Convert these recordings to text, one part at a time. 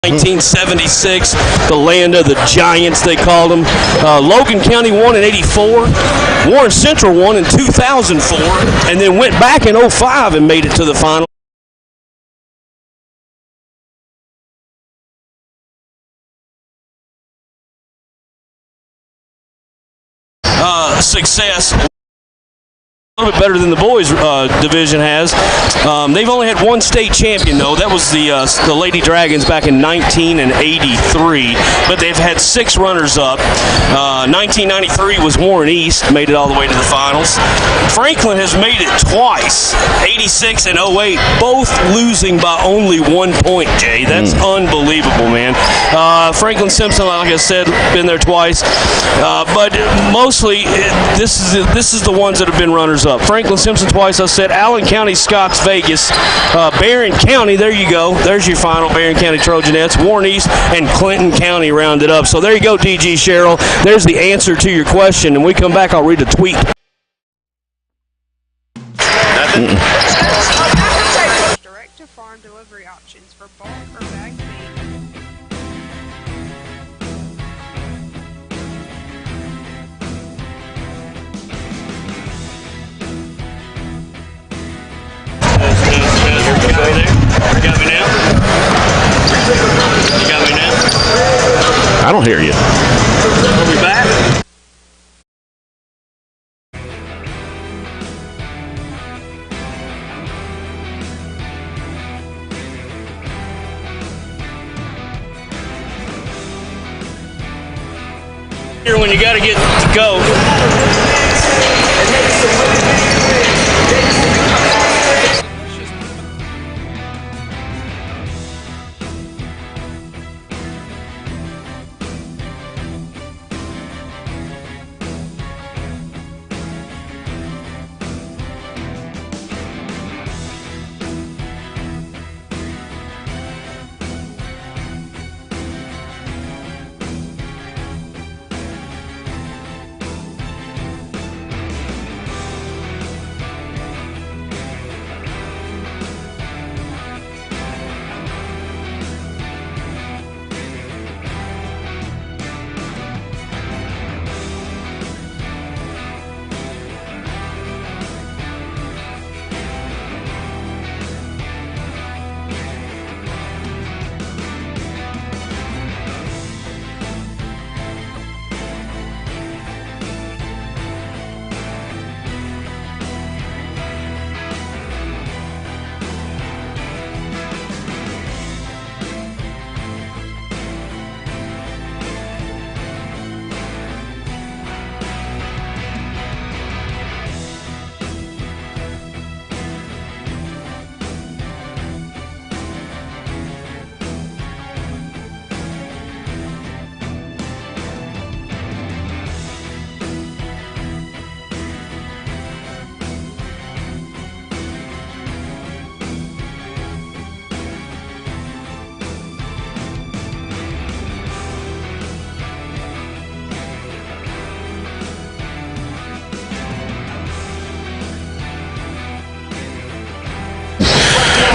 1976, the land of the Giants, they called them. Logan County won in 84. Warren Central won in 2004, and then went back in 05 and made it to the final. Success. A little bit better than the boys division has. They've only had one state champion, though. That was the Lady Dragons back in 1983. But they've had 6 runners-up. 1993 was Warren East, made it all the way to the finals. Franklin has made it twice, 86 and 08, both losing by only 1 point, Jay. That's unbelievable, man. Franklin Simpson, like I said, been there twice. But mostly, this is the ones that have been runners-up. Franklin Simpson twice, I said. Allen County, Scotts Vegas. Barren County, there you go. There's your final, Barren County Trojanettes. Warren East and Clinton County rounded up. So there you go, DG Sherrill. There's the answer to your question. And when we come back, I'll read a tweet. Nothing. Direct to farm delivery options for bulk or bagged meat. You got me now? You got me now? I don't hear you. Are we back? Here when you got to get to go.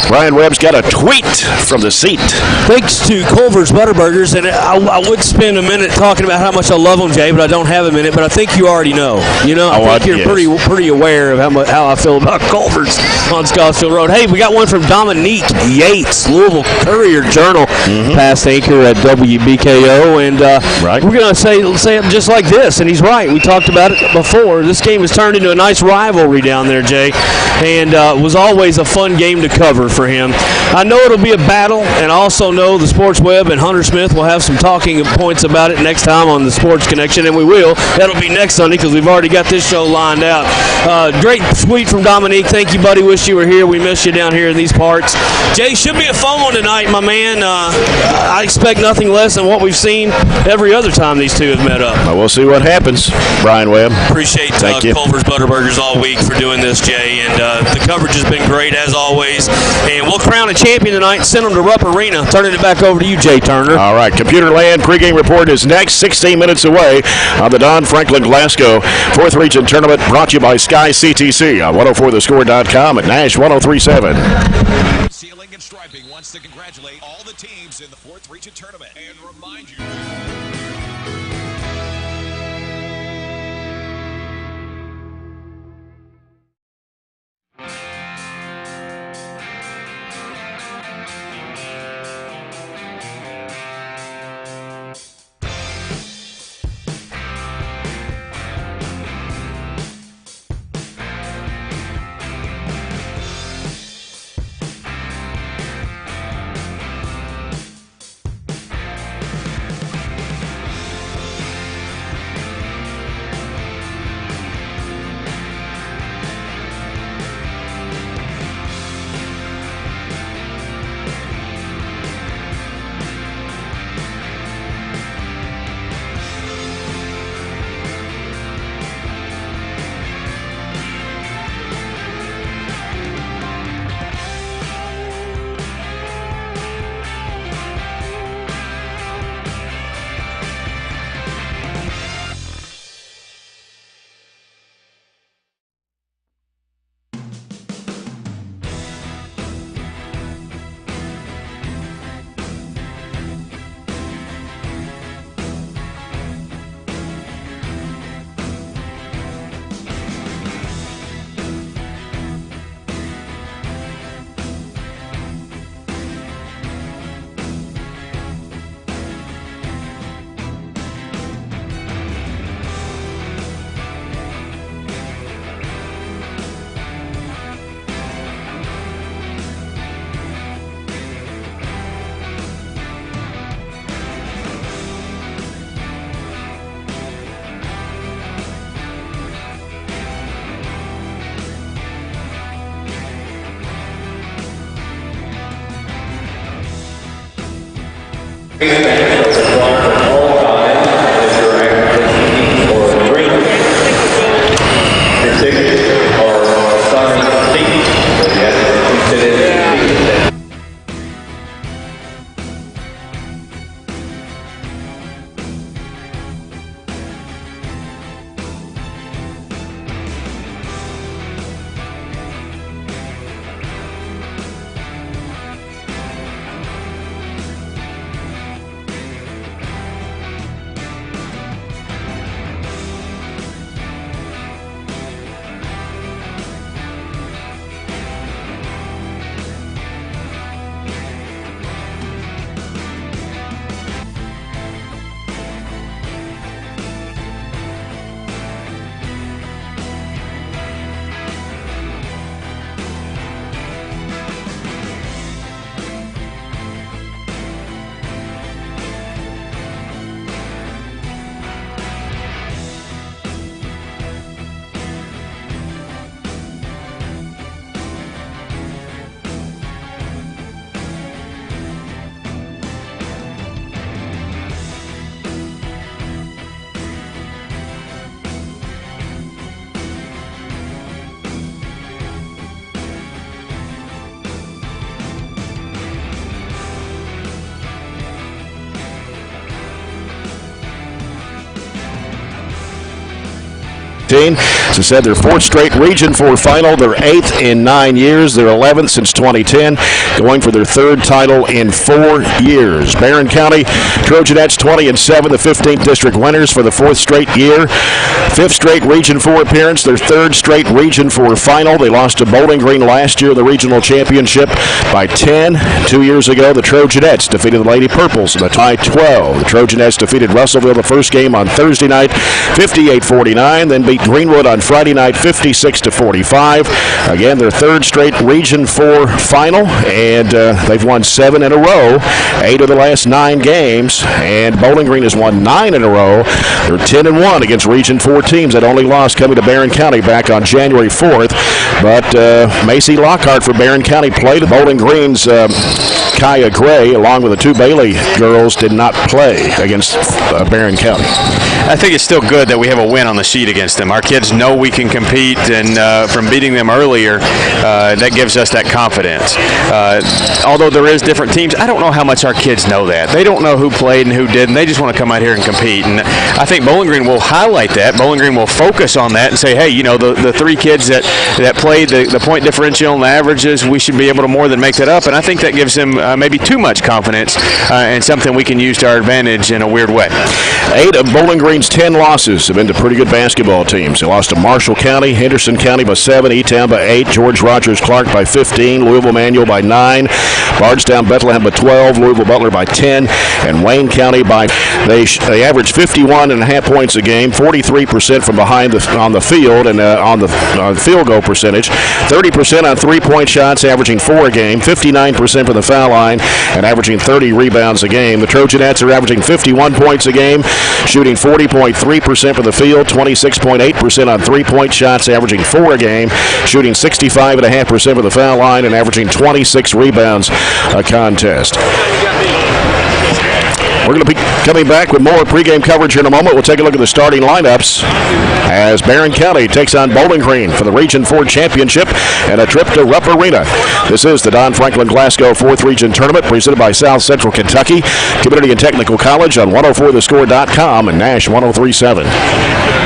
Brian Webb's got a tweet from the seat. Thanks to Culver's Butterburgers, and I would spend a minute talking about how much I love them, Jay, but I don't have a minute. But I think you already know. You know, I think you're pretty aware of how I feel about Culver's on Scottsville Road. Hey, we got one from Dominique Yates, Louisville Courier Journal, past anchor at WBKO, and we're going to say it just like this, and he's right. We talked about it before. This game has turned into a nice rivalry down there, Jay, and was always a fun game to cover for him. I know it'll be a battle, and I also know the Sports Web and Hunter Smith will have some talking points about it next time on the Sports Connection, and we will. That'll be next Sunday because we've already got this show lined out. Great tweet from Dominique. Thank you, buddy. Wish you were here. We miss you down here in these parts. Jay, should be a fun one tonight, my man. I expect nothing less than what we've seen every other time these two have met up. We'll see what happens, Brian Webb. Appreciate Culver's Butterburgers all week for doing this, Jay, and the coverage has been great as always. And we'll crown a champion tonight and send them to Rupp Arena. Turning it back over to you, Jay Turner. All right, Computer Land pregame report is next, 16 minutes away on the Don Franklin Glasgow 4th Region Tournament, brought to you by Sky CTC on 104thescore.com at Nash 103.7. Ceiling and striping, wants to congratulate all the teams in the 4th Region Tournament and remind you. As I said, their 4th straight Region 4 final, their 8th in 9 years, their 11th since 2010, going for their 3rd title in 4 years. Barren County Trojanettes 20-7, the 15th district winners for the 4th straight year. 5th straight Region 4 appearance, their 3rd straight Region 4 final. They lost to Bowling Green last year in the regional championship by 10. 2 years ago, the Trojanettes defeated the Lady Purples in the tie 12. The Trojanettes defeated Russellville the first game on Thursday night, 58-49, then beat Greenwood on Friday night, 56-45. Again, their 3rd straight Region 4 final, and they've won 7 in a row, 8 of the last 9 games, and Bowling Green has won 9 in a row. They're 10-1 against Region 4 teams that only lost coming to Barren County back on January 4th. But Macy Lockhart for Barren County played. Bowling Green's Kaya Gray, along with the 2 Bailey girls, did not play against Barren County. I think it's still good that we have a win on the sheet against them. Our kids know we can compete, and from beating them earlier, that gives us that confidence. Although there is different teams, I don't know how much our kids know that. They don't know who played and who didn't. They just want to come out here and compete. And I think Bowling Green will highlight that. Bowling Green will focus on that and say, hey, the three kids that played the point differential and the averages, we should be able to more than make that up. And I think that gives them maybe too much confidence and something we can use to our advantage in a weird way. 8 of Bowling Green's 10 losses have been to pretty good basketball teams. They lost to Marshall County, Henderson County by 7, E-Town by 8, George Rogers Clark by 15, Louisville Manual by 9, Bardstown Bethlehem by 12, Louisville Butler by 10, and Wayne County by. They averaged 51.5 points a game, 43% from behind on the field, and on the field goal percentage, 30% on three-point shots, averaging 4 a game, 59% from the foul line, and averaging 30 rebounds a game. The Trojanettes are averaging 51 points a game, shooting 40.3% from the field, 26.8% on three-point shots, averaging 4 a game, shooting 65.5% from the foul line, and averaging 26 rebounds a contest. We're going to be coming back with more pregame coverage in a moment. We'll take a look at the starting lineups as Barren County takes on Bowling Green for the Region 4 Championship and a trip to Rupp Arena. This is the Don Franklin Glasgow 4th Region Tournament presented by South Central Kentucky Community and Technical College on 104thescore.com and Nash 103.7.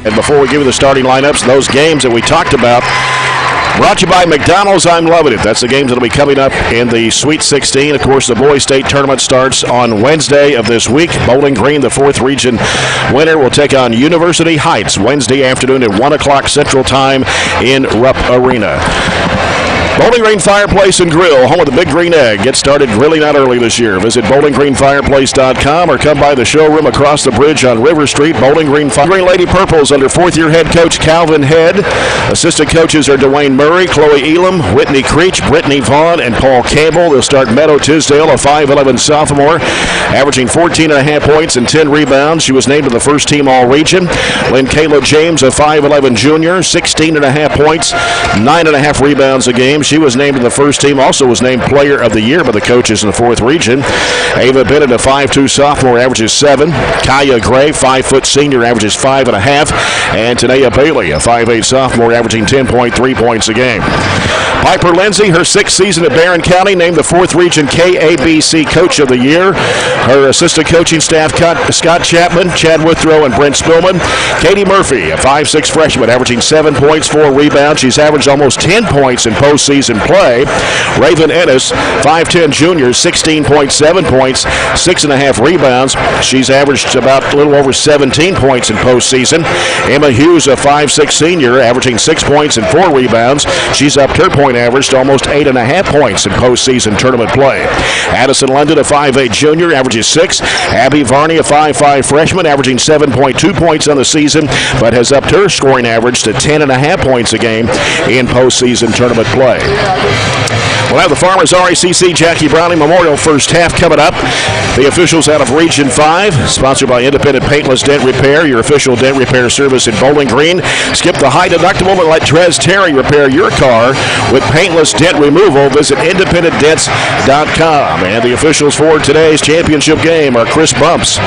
And before we give you the starting lineups, those games that we talked about, brought to you by McDonald's, I'm loving it. That's the games that will be coming up in the Sweet 16. Of course, the Boys State Tournament starts on Wednesday of this week. Bowling Green, the 4th region winner, will take on University Heights Wednesday afternoon at 1 o'clock Central Time in Rupp Arena. Bowling Green Fireplace and Grill, home of the Big Green Egg. Get started grilling out early this year. Visit bowlinggreenfireplace.com or come by the showroom across the bridge on River Street. Bowling Green Lady Purples under 4th-year head coach Calvin Head. Assistant coaches are Dwayne Murray, Chloe Elam, Whitney Creech, Brittany Vaughn, and Paul Campbell. They'll start Meadow Tisdale, a 5'11 sophomore, averaging 14.5 points and 10 rebounds. She was named to the first team All-Region. Lynn Kayla James, a 5'11 junior, 16.5 points, 9.5 rebounds a game. She was named to the first team, also was named Player of the Year by the coaches in the 4th region. Ava Bennett, a 5'2 sophomore, averages 7. Kaya Gray, 5' senior, averages 5.5. And Tanea Bailey, a 5'8 sophomore, averaging 10.3 points a game. Piper Lindsay, her 6th season at Barren County, named the 4th region KABC Coach of the Year. Her assistant coaching staff, Scott Chapman, Chad Withrow, and Brent Spillman. Katie Murphy, a 5'6 freshman, averaging 7 points, 4 rebounds. She's averaged almost 10 points in postseason play. Raven Ennis, 5'10 junior, 16.7 points, 6.5 rebounds. She's averaged about a little over 17 points in postseason. Emma Hughes, a 5'6 senior, averaging 6 points and 4 rebounds. She's upped her point average to almost 8.5 points in postseason tournament play. Addison London, a 5'8 junior, averages 6. Abby Varney, a 5'5 freshman, averaging 7.2 points on the season, but has upped her scoring average to 10.5 points a game in postseason tournament play. We'll have the Farmers RACC Jackie Browning Memorial first half coming up. The officials out of Region 5, sponsored by Independent Paintless Dent Repair, your official dent repair service in Bowling Green. Skip the high deductible and let Trez Terry repair your car with paintless dent removal. Visit independentdents.com. And the officials for today's championship game are Chris Bumps,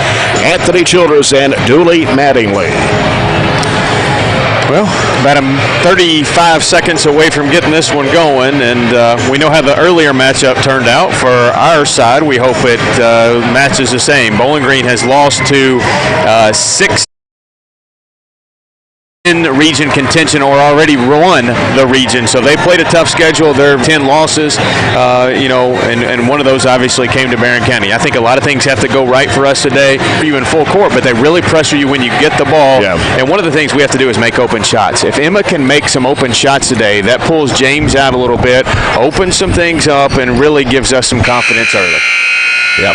Anthony Childress, and Dooley Mattingly. Well, about 35 seconds away from getting this one going, and we know how the earlier matchup turned out for our side. We hope it matches the same. Bowling Green has lost to 6 in region contention or already won the region, so they played a tough schedule. They're 10 losses, and one of those obviously came to Barren County. I think a lot of things have to go right for us today. You in full court, but they really pressure you when you get the ball. Yeah. And one of the things we have to do is make open shots. If Emma can make some open shots today, that pulls James out a little bit, opens some things up, and really gives us some confidence early. Yep.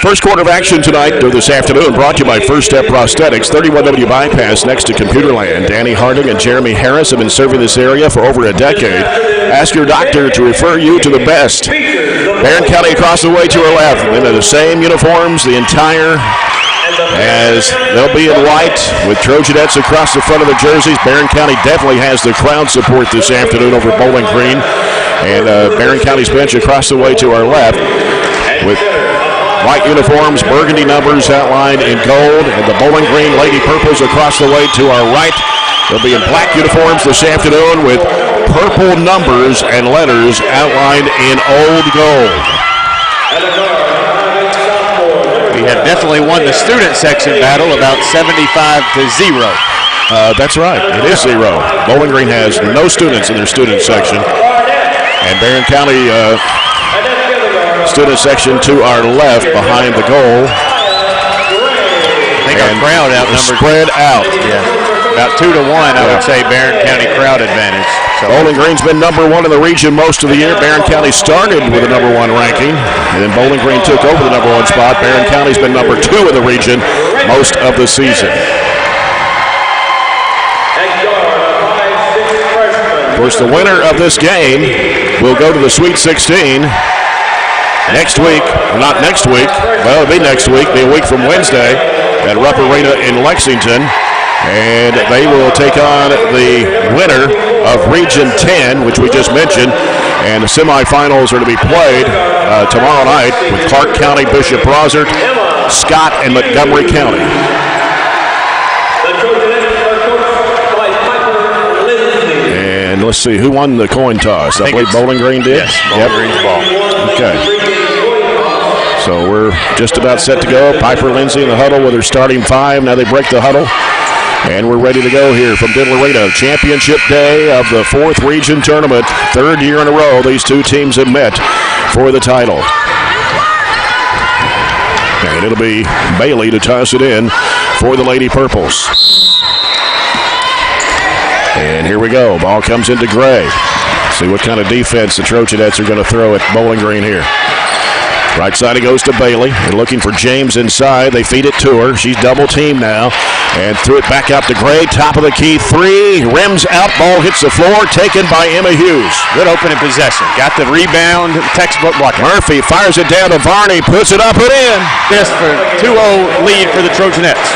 First quarter of action tonight or this afternoon brought to you by First Step Prosthetics, 31W Bypass next to Computerland. Danny Harding and Jeremy Harris have been serving this area for over a decade. Ask your doctor to refer you to the best. Barren County across the way to our left. In the same uniforms, the entire, as they'll be in white with Trojanettes across the front of the jerseys. Barren County definitely has the crowd support this afternoon over Bowling Green. And Barren County's bench across the way to our left with white uniforms, burgundy numbers outlined in gold, and the Bowling Green Lady Purples across the way to our right. They'll be in black uniforms this afternoon with purple numbers and letters outlined in old gold. We have definitely won the student section battle about 75-0. That's right. It is 0. Bowling Green has no students in their student section. And Barren County student section to our left behind the goal. I think our crowd outnumbered. Spread out. Yeah. About 2-1, I would say, Barren County crowd advantage. So Bowling Green's been number 1 in the region most of the year. Barren County started with a number 1 ranking, and then Bowling Green took over the number 1 spot. Barren County's been number 2 in the region most of the season. Of course, the winner of this game will go to the Sweet 16 next week. Not next week. Well, it'll be next week. It'll be a week from Wednesday at Rupp Arena in Lexington. And they will take on the winner of Region 10, which we just mentioned. And the semifinals are to be played tomorrow night with Clark County, Bishop Brossart, Scott, and Montgomery County. And let's see, who won the coin toss? I believe Bowling Green did? Yes, Bowling Green's ball. Okay. So we're just about set to go. Piper Lindsay in the huddle with her starting 5. Now they break the huddle. And we're ready to go here from Diddle Arena. Championship day of the 4th region tournament. 3rd year in a row these two teams have met for the title. And it'll be Bailey to toss it in for the Lady Purples. And here we go. Ball comes into Gray. See what kind of defense the Trojanettes are going to throw at Bowling Green here. Right side it goes to Bailey. They're looking for James inside. They feed it to her. She's double teamed now. And threw it back out to Gray. Top of the key three. Rims out. Ball hits the floor. Taken by Emma Hughes. Good opening possession. Got the rebound. Textbook block. Murphy fires it down to Varney. Puts it up and in. This for 2-0 lead for the Trojanettes.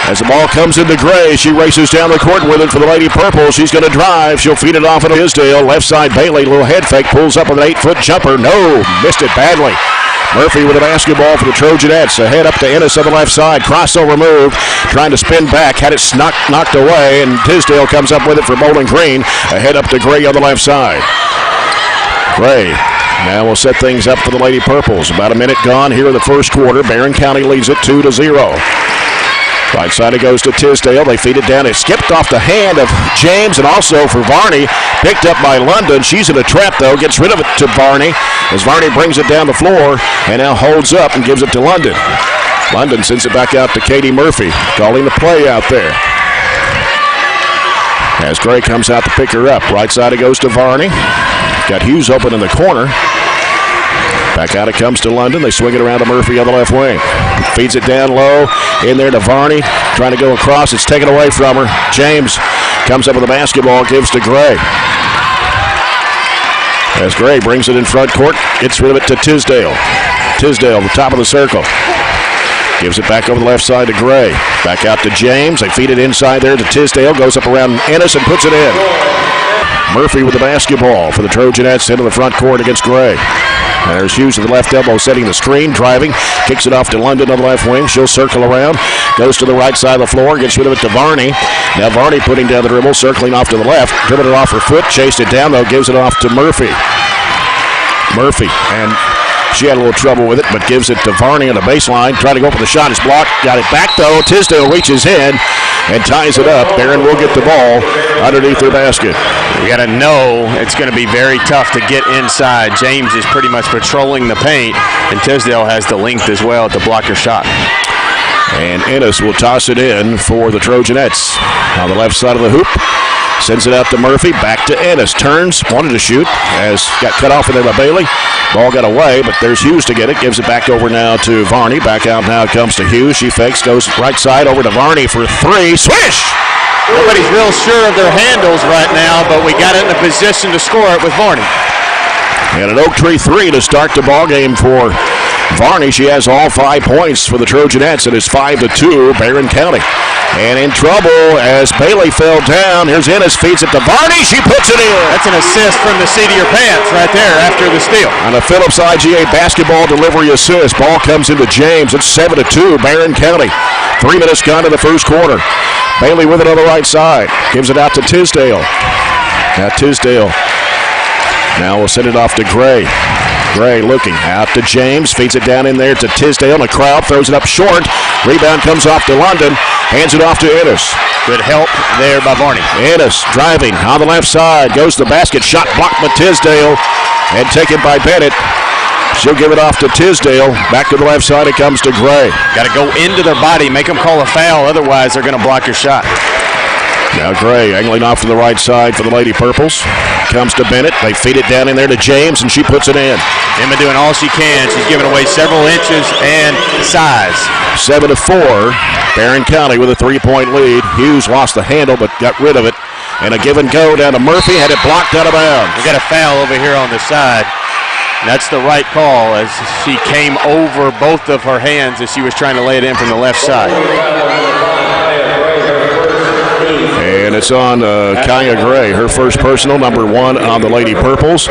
As the ball comes into Gray, she races down the court with it for the Lady Purple. She's going to drive. She'll feed it off into Hisdale. Left side Bailey. Little head fake. Pulls up with an 8-foot jumper. No. Missed it badly. Murphy with a basketball for the Trojanettes. Ahead up to Ennis on the left side. Crossover move. Trying to spin back. Had it knocked away. And Tisdale comes up with it for Bowling Green. Ahead up to Gray on the left side. Gray now will set things up for the Lady Purples. About a minute gone here in the first quarter. Barren County leads it 2-0. Right side it goes to Tisdale. They feed it down. It skipped off the hand of James and also for Varney. Picked up by London. She's in a trap, though. Gets rid of it to Varney as Varney brings it down the floor and now holds up and gives it to London. London sends it back out to Katie Murphy. Calling the play out there. As Gray comes out to pick her up. Right side it goes to Varney. Got Hughes open in the corner. Back out it comes to London. They swing it around to Murphy on the left wing. Feeds it down low. In there to Varney. Trying to go across. It's taken away from her. James comes up with the basketball. Gives to Gray. As Gray brings it in front court. Gets rid of it to Tisdale. Tisdale, the top of the circle. Gives it back over the left side to Gray. Back out to James. They feed it inside there to Tisdale. Goes up around Ennis and puts it in. Murphy with the basketball for the Trojanettes into the front court against Gray. And there's Hughes at the left elbow setting the screen, driving, kicks it off to London on the left wing. She'll circle around, goes to the right side of the floor, gets rid of it to Varney. Now Varney putting down the dribble, circling off to the left, dribbling it off her foot, chased it down though, gives it off to Murphy. And she had a little trouble with it, but gives it to Varney on the baseline. Trying to go up with the shot. It's blocked. Got it back, though. Tisdale reaches in and ties it up. Barren will get the ball underneath their basket. We got to know it's going to be very tough to get inside. James is pretty much patrolling the paint, and Tisdale has the length as well to block her shot. And Ennis will toss it in for the Trojanettes. On the left side of the hoop. Sends it out to Murphy, back to Ennis. Turns, wanted to shoot, as got cut off in there by Bailey. Ball got away, but there's Hughes to get it. Gives it back over now to Varney. Back out now it comes to Hughes. She fakes, goes right side over to Varney for three. Swish! Nobody's real sure of their handles right now, but we got it in a position to score it with Varney. And an Oak Tree three to start the ball game for Varney. She has all 5 points for the Trojanettes. It is 5-2, Barren County. And in trouble as Bailey fell down. Here's Ennis, feeds it to Varney. She puts it in. That's an assist from the seat of your pants right there after the steal. On a Phillips IGA basketball delivery assist. Ball comes into James. It's 7-2, Barren County. 3 minutes gone in the first quarter. Bailey with it on the right side. Gives it out to Tisdale. Now Tisdale. Now we'll send it off to Gray. Gray looking out to James. Feeds it down in there to Tisdale. The crowd throws it up short. Rebound comes off to London. Hands it off to Ennis. Good help there by Varney. Ennis driving on the left side. Goes to the basket. Shot blocked by Tisdale. And taken by Bennett. She'll give it off to Tisdale. Back to the left side it comes to Gray. Got to go into their body. Make them call a foul. Otherwise, they're going to block your shot. Now Gray angling off to the right side for the Lady Purples. Comes to Bennett. They feed it down in there to James, and she puts it in. Emma doing all she can. She's giving away several inches and size. 7-4. Barren County with a 3-point lead. Hughes lost the handle, but got rid of it. And a give and go down to Murphy. Had it blocked out of bounds. We got a foul over here on the side. That's the right call as she came over both of her hands as she was trying to lay it in from the left side. And it's on Kaya Gray, her first personal, number 1 on the Lady Purples.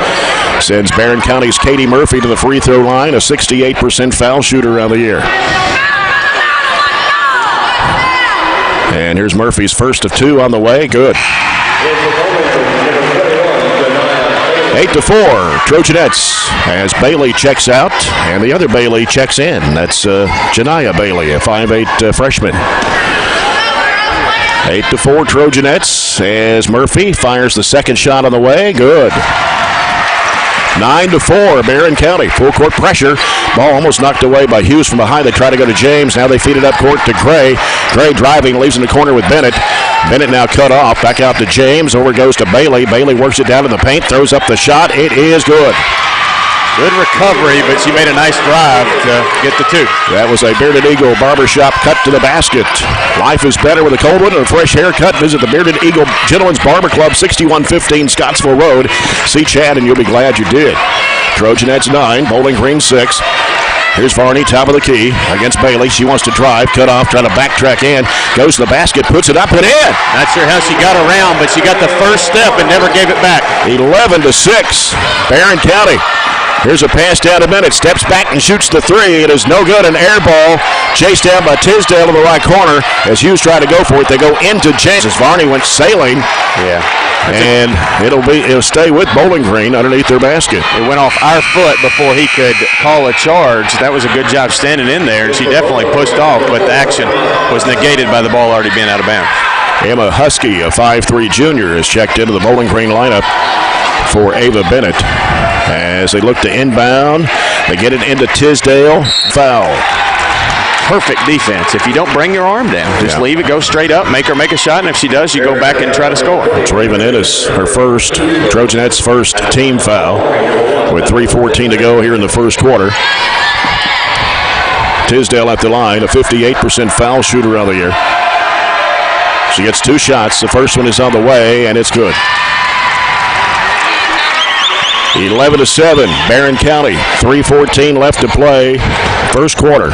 Sends Barren County's Katie Murphy to the free throw line, a 68% foul shooter on the year. And here's Murphy's first of 2 on the way. Good. 8-4, Trojanettes, as Bailey checks out, and the other Bailey checks in. That's Janiyah Bailey, a 5'8" freshman. 8-4 Trojanettes as Murphy fires the second shot on the way. Good. 9-4 Barren County. Full court pressure. Ball almost knocked away by Hughes from behind. They try to go to James. Now they feed it up court to Gray. Gray driving, leaves in the corner with Bennett. Bennett now cut off. Back out to James. Over goes to Bailey. Bailey works it down in the paint. Throws up the shot. It is good. Good recovery, but she made a nice drive to get the two. That was a Bearded Eagle barbershop cut to the basket. Life is better with a cold one and a fresh haircut. Visit the Bearded Eagle Gentlemen's Barber Club, 6115 Scottsville Road. See Chad, and you'll be glad you did. Trojanettes 9, Bowling Green 6. Here's Varney, top of the key against Bailey. She wants to drive, cut off, trying to backtrack in. Goes to the basket, puts it up and in. Not sure how she got around, but she got the first step and never gave it back. 11-6, Barren County. Here's a pass down to Bennett. Steps back and shoots the three. It is no good. An air ball chased down by Tisdale in the right corner. As Hughes tried to go for it, they go into James. As Varney went sailing. Yeah. And it'll stay with Bowling Green underneath their basket. It went off our foot before he could call a charge. That was a good job standing in there, and she definitely pushed off, but the action was negated by the ball already being out of bounds. Emma Husky, a 5'3 junior, is checked into the Bowling Green lineup for Ava Bennett. As they look to inbound, they get it into Tisdale. Foul. Perfect defense. If you don't bring your arm down, just leave it, go straight up, make her make a shot, and if she does, you go back and try to score. It's Raven Ennis, her first, Trojanettes' first team foul with 3:14 to go here in the first quarter. Tisdale at the line, a 58% foul shooter of the year. She gets two shots. The first one is on the way, and it's good. 11-7, Barren County. 3:14 left to play, first quarter.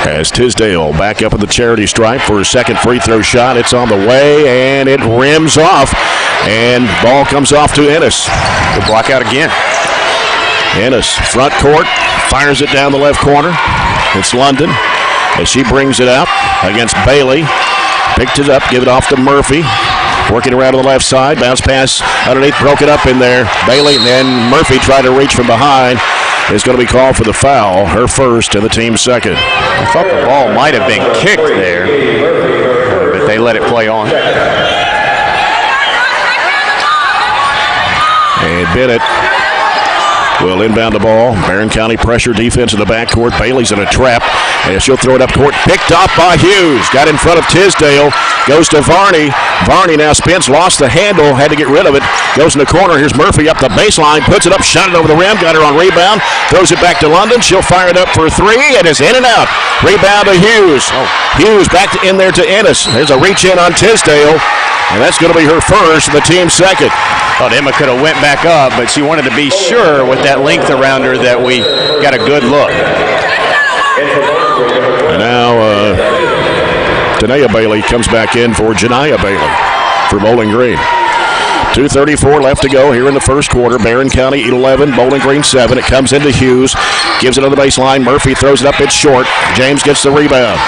As Tisdale back up at the charity stripe for his second free throw shot. It's on the way, and it rims off. And ball comes off to Ennis. Good block out again. Ennis, front court, fires it down the left corner. It's London as she brings it out against Bailey. Picked it up, give it off to Murphy. Working around on the left side, bounce pass underneath, broke it up in there. Bailey and then Murphy tried to reach from behind. Is going to be called for the foul, her first and the team's second. I thought the ball might have been kicked there, but they let it play on. And Bennett will inbound the ball. Barren County pressure defense in the backcourt. Bailey's in a trap, and she'll throw it up court. Picked off by Hughes. Got in front of Tisdale. Goes to Varney. Varney now spins, lost the handle, had to get rid of it. Goes in the corner. Here's Murphy up the baseline. Puts it up, shot it over the rim. Got her on rebound. Throws it back to London. She'll fire it up for three. It is in and out. Rebound to Hughes. Hughes back in there to Ennis. There's a reach in on Tisdale. And that's going to be her first and the team's second. Thought Emma could have went back up, but she wanted to be sure with that length around her that we got a good look. And now Tanea Bailey comes back in for Janiah Bailey for Bowling Green. 2:34 left to go here in the first quarter. Barren County 11, Bowling Green 7. It comes into Hughes. Gives it on the baseline. Murphy throws it up. It's short. James gets the rebound.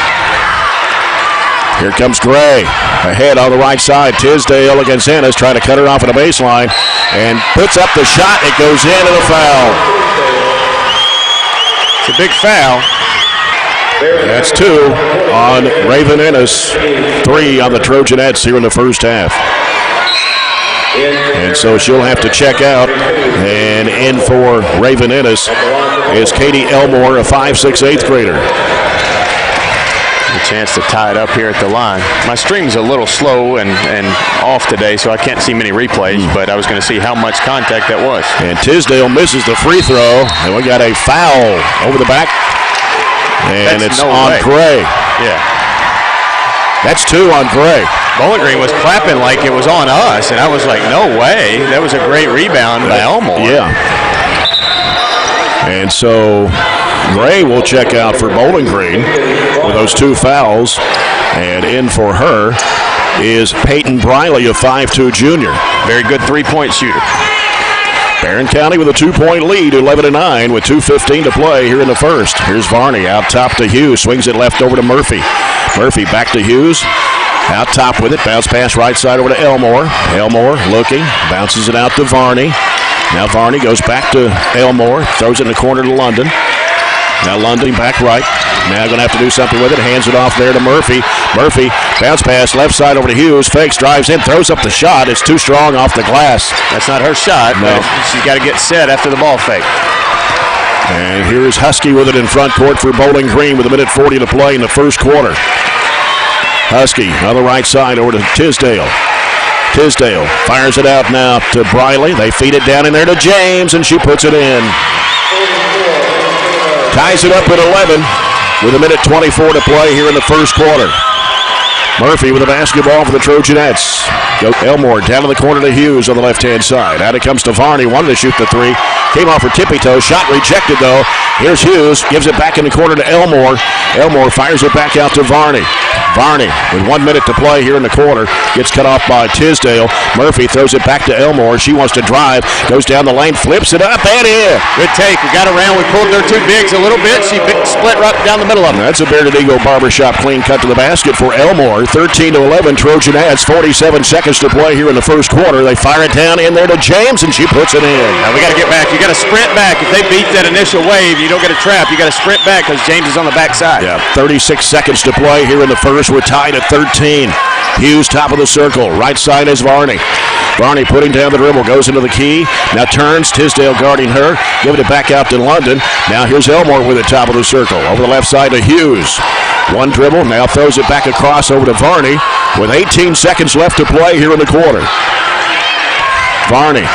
Here comes Gray. Ahead on the right side. Tisdale against Ennis. Trying to cut her off at the baseline. And puts up the shot. It goes in and a foul. It's a big foul. That's two on Raven Ennis. 3 on the Trojanettes here in the first half. And so she'll have to check out. And in for Raven Ennis is Katie Elmore, a 5'6" 8th grader. A chance to tie it up here at the line. My stream's a little slow and off today, so I can't see many replays, but I was going to see how much contact that was. And Tisdale misses the free throw, and we got a foul over the back. And it's on Gray. Yeah. That's 2 on Gray. Bowling Green was clapping like it was on us, and I was like, no way. That was a great rebound by Elmore. Yeah. And so Gray will check out for Bowling Green with those 2 fouls. And in for her is Peyton Briley, a 5'2" junior. Very good three-point shooter. Barren County with a 2-point lead, 11-9 with 2:15 to play here in the first. Here's Varney out top to Hughes. Swings it left over to Murphy. Murphy back to Hughes. Out top with it. Bounce pass right side over to Elmore. Elmore looking. Bounces it out to Varney. Now Varney goes back to Elmore. Throws it in the corner to London. Now London back right. Now going to have to do something with it. Hands it off there to Murphy. Murphy, bounce pass left side over to Hughes. Fakes, drives in, throws up the shot. It's too strong off the glass. That's not her shot, no. But she's got to get set after the ball fake. And here's Husky with it in front court for Bowling Green with 1:40 to play in the first quarter. Husky on the right side over to Tisdale. Tisdale fires it out now to Briley. They feed it down in there to James, and she puts it in. Ties it up at 11 with 1:24 to play here in the first quarter. Murphy with a basketball for the Trojanettes. Elmore down in the corner to Hughes on the left-hand side. Out it comes to Varney. Wanted to shoot the three. Came off her tippy-toe. Shot rejected, though. Here's Hughes. Gives it back in the corner to Elmore. Elmore fires it back out to Varney. Varney with 1 minute to play here in the quarter. Gets cut off by Tisdale. Murphy throws it back to Elmore. She wants to drive. Goes down the lane. Flips it up and in. Good take. We got around. We pulled their two bigs a little bit. She split right down the middle of them. That's a Bearded Eagle Barbershop clean cut to the basket for Elmore. 13-11. Trojanettes. 47 seconds to play here in the first quarter. They fire it down in there to James, and she puts it in. Now we got to get back. You got to sprint back. If they beat that initial wave, you don't get a trap. You got to sprint back because James is on the backside. Yeah, 36 seconds to play here in the first. We're tied at 13. Hughes top of the circle. Right side is Varney. Varney putting down the dribble, goes into the key. Now turns, Tisdale guarding her. Giving it back out to London. Now here's Elmore with it top of the circle. Over the left side to Hughes. One dribble, now throws it back across over to Varney with 18 seconds left to play here in the quarter. Varney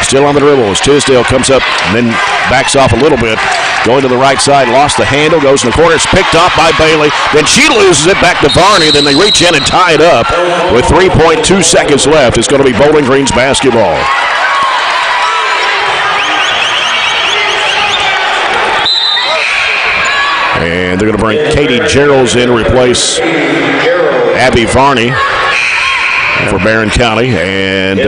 still on the dribble as Tisdale comes up and then backs off a little bit. Going to the right side, lost the handle, goes in the corner. It's picked off by Bailey. Then she loses it back to Varney. Then they reach in and tie it up with 3.2 seconds left. It's going to be Bowling Green's basketball. And they're going to bring Katie Geralds in to replace Abby Varney for Barren County. And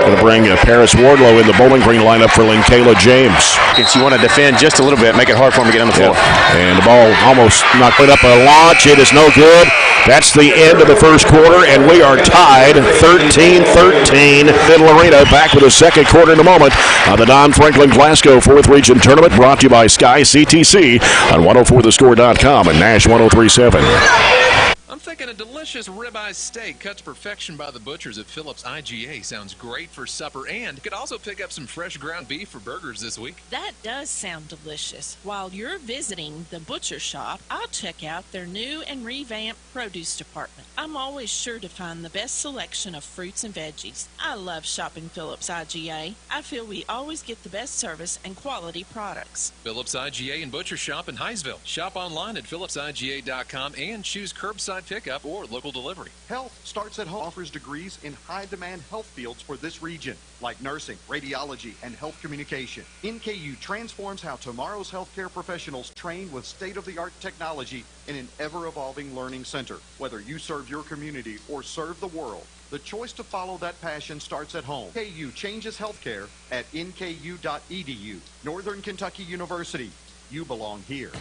going to bring Paris Wardlow in the Bowling Green lineup for Kayla James. If you want to defend just a little bit, make it hard for him to get on the floor. Yep. And the ball almost not put up a launch. It is no good. That's the end of the first quarter, and we are tied 13-13. Diddle Arena back with the second quarter in a moment on the Don Franklin Glasgow 4th Region Tournament, brought to you by Sky CTC on 104thescore.com and Nash 103.7. I'm thinking a delicious ribeye steak cut to perfection by the butchers at Phillips IGA sounds great for supper, and you could also pick up some fresh ground beef for burgers this week. That does sound delicious. While you're visiting the butcher shop, I'll check out their new and revamped produce department. I'm always sure to find the best selection of fruits and veggies. I love shopping Phillips IGA. I feel we always get the best service and quality products. Phillips IGA and Butcher Shop in Hinesville. Shop online at phillipsiga.com and choose curbside pickup or local delivery. Health Starts at Home offers degrees in high-demand health fields for this region, like nursing, radiology, and health communication. NKU transforms how tomorrow's healthcare professionals train with state-of-the-art technology in an ever-evolving learning center. Whether you serve your community or serve the world, the choice to follow that passion starts at home. NKU changes healthcare at nku.edu. Northern Kentucky University. You belong here.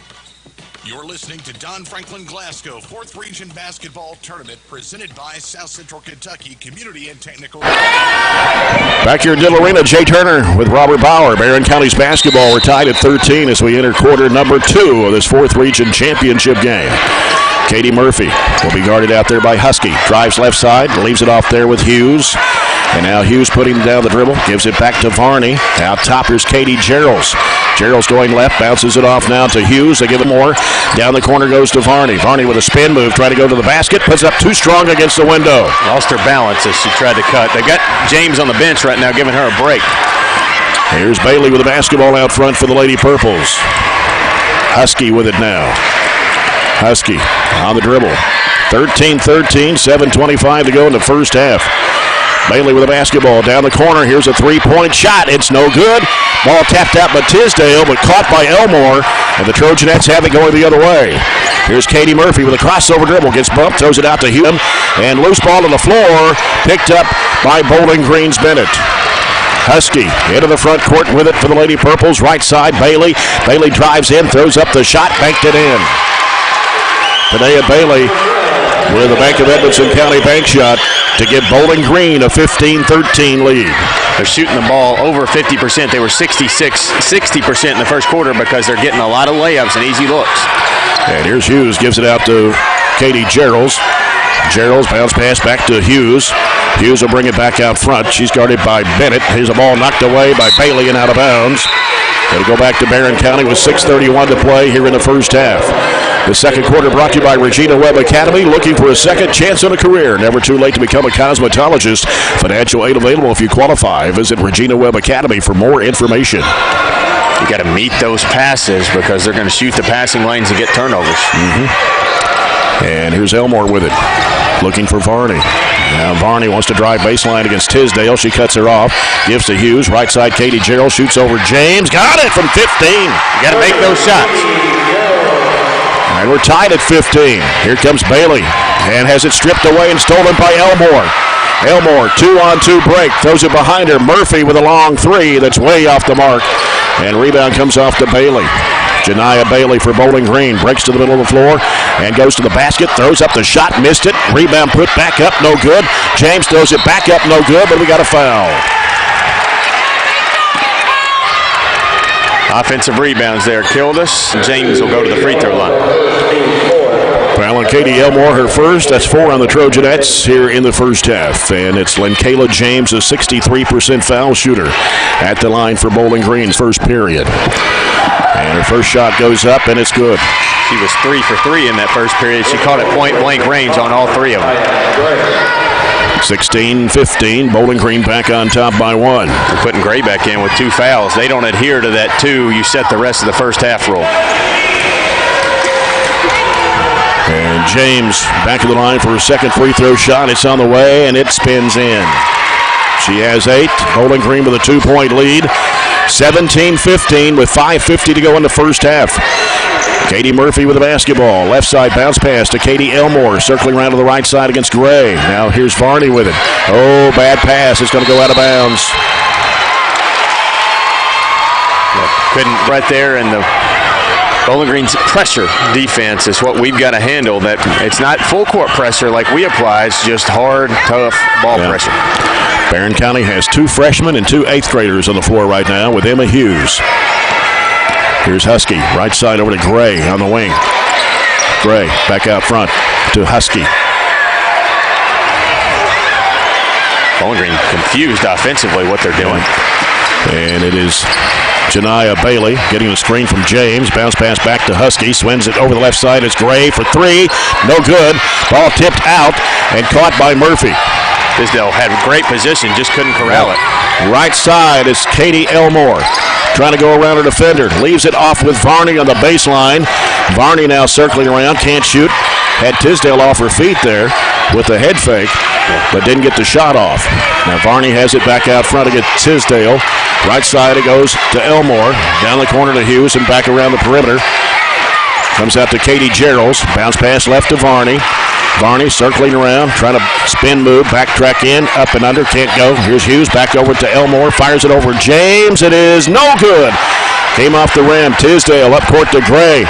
You're listening to Don Franklin Glasgow 4th Region Basketball Tournament presented by South Central Kentucky Community and Technical. Back here in Diddle Arena, Jay Turner with Robert Bauer. Barren County's basketball. We're tied at 13 as we enter quarter number 2 of this 4th Region Championship game. Katie Murphy will be guarded out there by Husky. Drives left side, leaves it off there with Hughes. And now Hughes putting down the dribble, gives it back to Varney. Out top is Katie Geralds. Geralds going left, bounces it off now to Hughes. They give it more. Down the corner goes to Varney. Varney with a spin move, trying to go to the basket. Puts up too strong against the window. Lost her balance as she tried to cut. They got James on the bench right now, giving her a break. Here's Bailey with the basketball out front for the Lady Purples. Husky with it now. Husky on the dribble. 13-13, 7:25 to go in the first half. Bailey with a basketball down the corner. Here's a three-point shot. It's no good. Ball tapped out by Tisdale, but caught by Elmore, and the Trojanettes have it going the other way. Here's Katie Murphy with a crossover dribble. Gets bumped, throws it out to Hughes, and loose ball to the floor, picked up by Bowling Green's Bennett. Husky into the front court with it for the Lady Purples. Right side, Bailey. Bailey drives in, throws up the shot, banked it in. Today at Bailey with the Bank of Edmonson County bank shot to give Bowling Green a 15-13 lead. They're shooting the ball over 50%. They were 60% in the first quarter because they're getting a lot of layups and easy looks. And here's Hughes, gives it out to Katie Geralds. Geralds bounce pass back to Hughes. Hughes will bring it back out front. She's guarded by Bennett. Here's a ball knocked away by Bailey and out of bounds. It'll go back to Barren County with 6:31 to play here in the first half. The second quarter brought to you by Regina Webb Academy. Looking for a second chance on a career. Never too late to become a cosmetologist. Financial aid available if you qualify. Visit Regina Webb Academy for more information. You got to meet those passes because they're going to shoot the passing lanes and get turnovers. And here's Elmore with it. Looking for Varney. Now Varney wants to drive baseline against Tisdale. She cuts her off. Gives to Hughes. Right side, Katie Gerald shoots over James. Got it from 15. You got to make those shots. And we're tied at 15. Here comes Bailey. And has it stripped away and stolen by Elmore. Elmore, 2-on-2 break. Throws it behind her. Murphy with a long three that's way off the mark. And rebound comes off to Bailey. Janiah Bailey for Bowling Green. Breaks to the middle of the floor and goes to the basket. Throws up the shot. Missed it. Rebound put back up. No good. James throws it back up. No good, but we got a foul. Offensive rebounds there killed us. James will go to the free throw line. Foul on Katie Elmore, her first. That's 4 on the Trojanettes here in the first half. And it's Linkayla James, a 63% foul shooter, at the line for Bowling Green's first period. And her first shot goes up, and it's good. She was 3 for 3 in that first period. She caught it point-blank range on all 3 of them. 16-15, Bowling Green back on top by 1. They're putting Gray back in with 2 fouls. They don't adhere to that 2. You set the rest of the first half rule. And James back to the line for a second free throw shot. It's on the way, and it spins in. She has 8. Bowling Green with a 2-point lead. 17-15 with 5:50 to go in the first half. Katie Murphy with the basketball. Left side bounce pass to Katie Elmore. Circling around to the right side against Gray. Now here's Varney with it. Oh, bad pass. It's going to go out of bounds. Couldn't right there, and the Bowling Green's pressure defense is what we've got to handle. That it's not full court pressure like we apply. It's just hard, tough ball pressure. Barren County has 2 freshmen and 2 8th graders on the floor right now with Emma Hughes. Here's Husky, right side over to Gray on the wing. Gray back out front to Husky. Bowling Green confused offensively what they're doing. And it is Janiah Bailey getting the screen from James. Bounce pass back to Husky. Swings it over the left side. It's Gray for 3. No good. Ball tipped out and caught by Murphy. Tisdale had great position, just couldn't corral it. Right side is Katie Elmore. Trying to go around her defender. Leaves it off with Varney on the baseline. Varney now circling around. Can't shoot. Had Tisdale off her feet there with the head fake, but didn't get the shot off. Now Varney has it back out front against Tisdale. Right side it goes to Elmore. Down the corner to Hughes and back around the perimeter. Comes out to Katie Geralds. Bounce pass left to Varney. Varney circling around, trying to spin move, backtrack in, up and under, can't go. Here's Hughes back over to Elmore, fires it over James. It is no good. Came off the rim. Tisdale up court to Gray.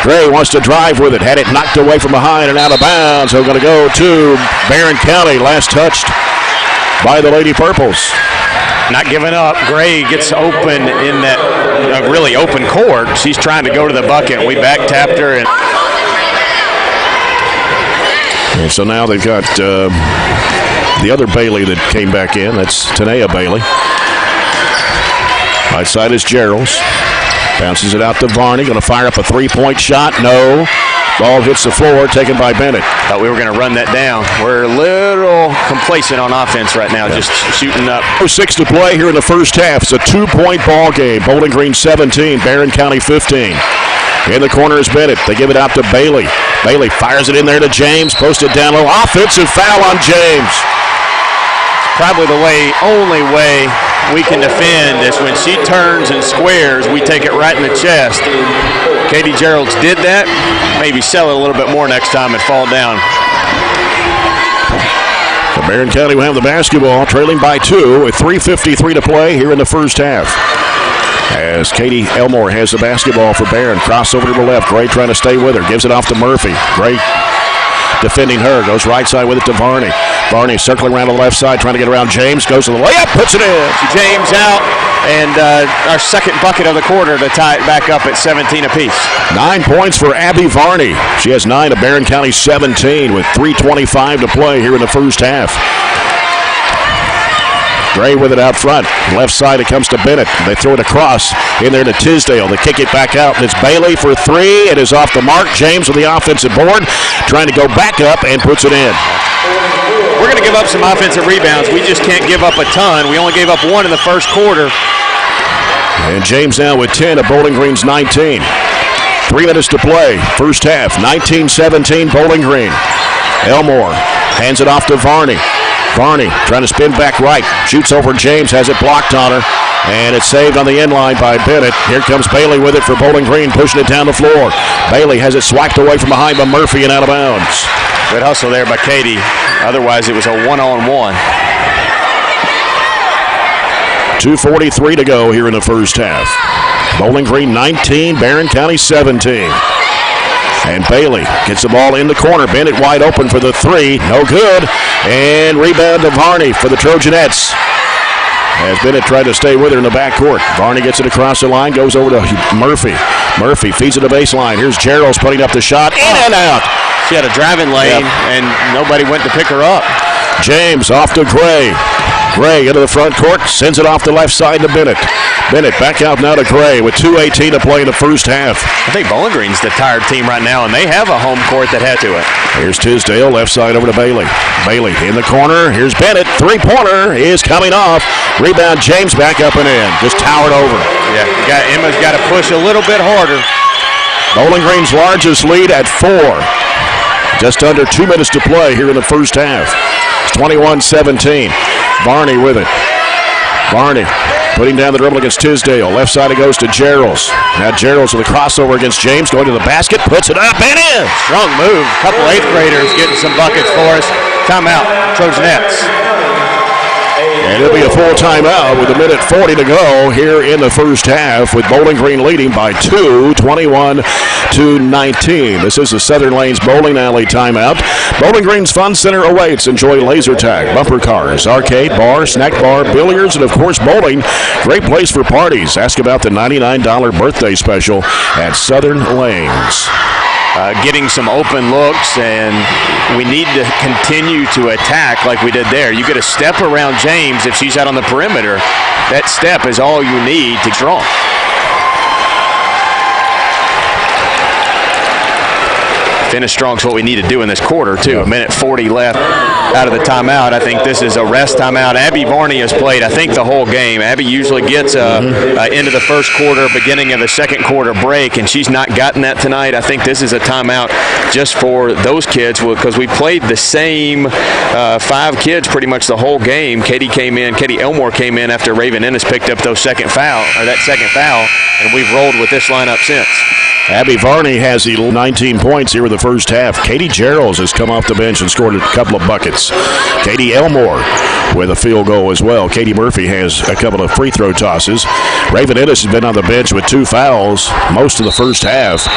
Gray wants to drive with it. Had it knocked away from behind and out of bounds. So going to go to Barren County. Last touched by the Lady Purples. Not giving up. Gray gets open in that really open court. She's trying to go to the bucket. We back tapped her. And so now they've got the other Bailey that came back in. That's Tanea Bailey. Right side is Geralds. Bounces it out to Varney. Going to fire up a 3-point shot. No. Ball hits the floor, taken by Bennett. Thought we were going to run that down. We're a little complacent on offense right now, just shooting up. 6 to play here in the first half. It's a 2-point ball game. Bowling Green 17, Barren County 15. In the corner is Bennett. They give it out to Bailey. Bailey fires it in there to James. Posted down low. Offensive foul on James. Probably the only way we can defend is when she turns and squares, we take it right in the chest. Katie Geralds did that. Maybe sell it a little bit more next time and fall down. So Barren County will have the basketball, trailing by 2 with 3:53 to play here in the first half. As Katie Elmore has the basketball for Barren. Cross over to the left. Gray trying to stay with her. Gives it off to Murphy. Gray defending her. Goes right side with it to Varney. Varney circling around to the left side, trying to get around James. Goes to the layup, puts it in. James out, and our second bucket of the quarter to tie it back up at 17 apiece. 9 points for Abby Varney. She has 9 to Barren County 17 with 3:25 to play here in the first half. Gray with it out front. Left side, it comes to Bennett. They throw it across in there to Tisdale. They kick it back out. It's Bailey for 3. It is off the mark. James with the offensive board, trying to go back up and puts it in. We're going to give up some offensive rebounds. We just can't give up a ton. We only gave up 1 in the first quarter. And James now with 10 at Bowling Green's 19. 3 minutes to play. First half, 19-17 Bowling Green. Elmore hands it off to Varney. Varney trying to spin back right. Shoots over James, has it blocked on her. And it's saved on the end line by Bennett. Here comes Bailey with it for Bowling Green, pushing it down the floor. Bailey has it swiped away from behind by Murphy and out of bounds. Good hustle there by Katie. Otherwise, it was a one-on-one. 2:43 to go here in the first half. Bowling Green 19, Barren County 17. And Bailey gets the ball in the corner. Bennett wide open for the 3. No good. And rebound to Varney for the Trojanettes. As Bennett tried to stay with her in the backcourt. Varney gets it across the line, goes over to Murphy. Murphy feeds it to baseline. Here's Gerald's putting up the shot. In and out. She had a driving lane, and nobody went to pick her up. James off to Gray. Gray into the front court, sends it off the left side to Bennett. Bennett back out now to Gray with 2:18 to play in the first half. I think Bowling Green's the tired team right now, and they have a home court that had to it. Here's Tisdale, left side over to Bailey. Bailey in the corner. Here's Bennett. 3-pointer is coming off. Rebound, James back up and in. Just towered over. Yeah, Emma's got to push a little bit harder. Bowling Green's largest lead at 4. Just under 2 minutes to play here in the first half. It's 21-17. Varney with it. Varney putting down the dribble against Tisdale. Left side it goes to Geralds. Now Geralds with a crossover against James. Going to the basket. Puts it up and in. Strong move. A couple 8th graders getting some buckets for us. Timeout. Trojanettes. And it'll be a full timeout with 1:40 to go here in the first half, with Bowling Green leading by 2, 21-19. This is the Southern Lanes Bowling Alley timeout. Bowling Green's Fun Center awaits. Enjoy laser tag, bumper cars, arcade, bar, snack bar, billiards, and of course bowling. Great place for parties. Ask about the $99 birthday special at Southern Lanes. Getting some open looks, and we need to continue to attack like we did there. You get a step around James if she's out on the perimeter. That step is all you need to draw. Finish strong is what we need to do in this quarter, too. 1:40 left out of the timeout. I think this is a rest timeout. Abby Varney has played, I think, the whole game. Abby usually gets end of the first quarter, beginning of the second quarter break, and she's not gotten that tonight. I think this is a timeout just for those kids because we played the same 5 kids pretty much the whole game. Katie Elmore came in after Raven Ennis picked up that second foul, and we've rolled with this lineup since. Abby Varney has 19 points here in the first half. Katie Geralds has come off the bench and scored a couple of buckets. Katie Elmore with a field goal as well. Katie Murphy has a couple of free throw tosses. Raven Ennis has been on the bench with 2 fouls most of the first half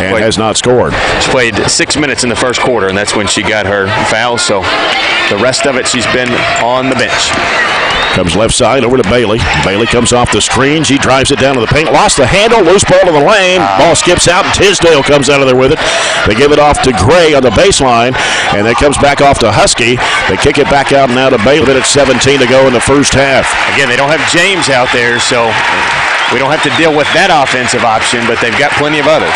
and has not scored. She played 6 minutes in the first quarter, and that's when she got her foul. So the rest of it, she's been on the bench. Comes left side over to Bailey. Bailey comes off the screen. She drives it down to the paint. Lost the handle. Loose ball to the lane. Ball skips out, and Tisdale comes out of there with it. They give it off to Gray on the baseline, and it comes back off to Husky. They kick it back out now to Bailey. It's 17 to go in the first half. Again, they don't have James out there, so we don't have to deal with that offensive option, but they've got plenty of others.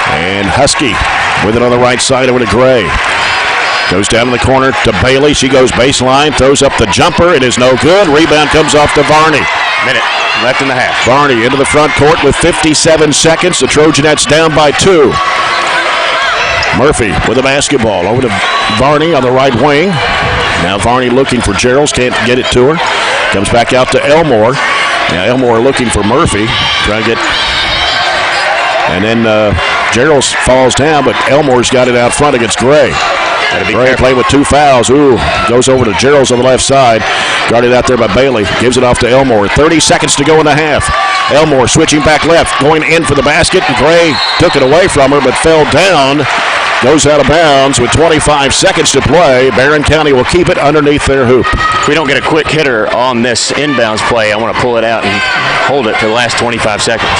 And Husky with it on the right side over to Gray. Goes down in the corner to Bailey. She goes baseline, throws up the jumper. It is no good. Rebound comes off to Varney. Minute left in the half. Varney into the front court with 57 seconds. The Trojanettes down by 2. Murphy with the basketball over to Varney on the right wing. Now Varney looking for Geralds. Can't get it to her. Comes back out to Elmore. Now Elmore looking for Murphy. Trying to get... And then Geralds falls down, but Elmore's got it out front against Gray. Gray playing with 2 fouls. Goes over to Geralds on the left side. Guarded out there by Bailey. Gives it off to Elmore. 30 seconds to go in the half. Elmore switching back left. Going in for the basket. Gray took it away from her but fell down. Goes out of bounds with 25 seconds to play. Barren County will keep it underneath their hoop. If we don't get a quick hitter on this inbounds play, I want to pull it out and hold it for the last 25 seconds.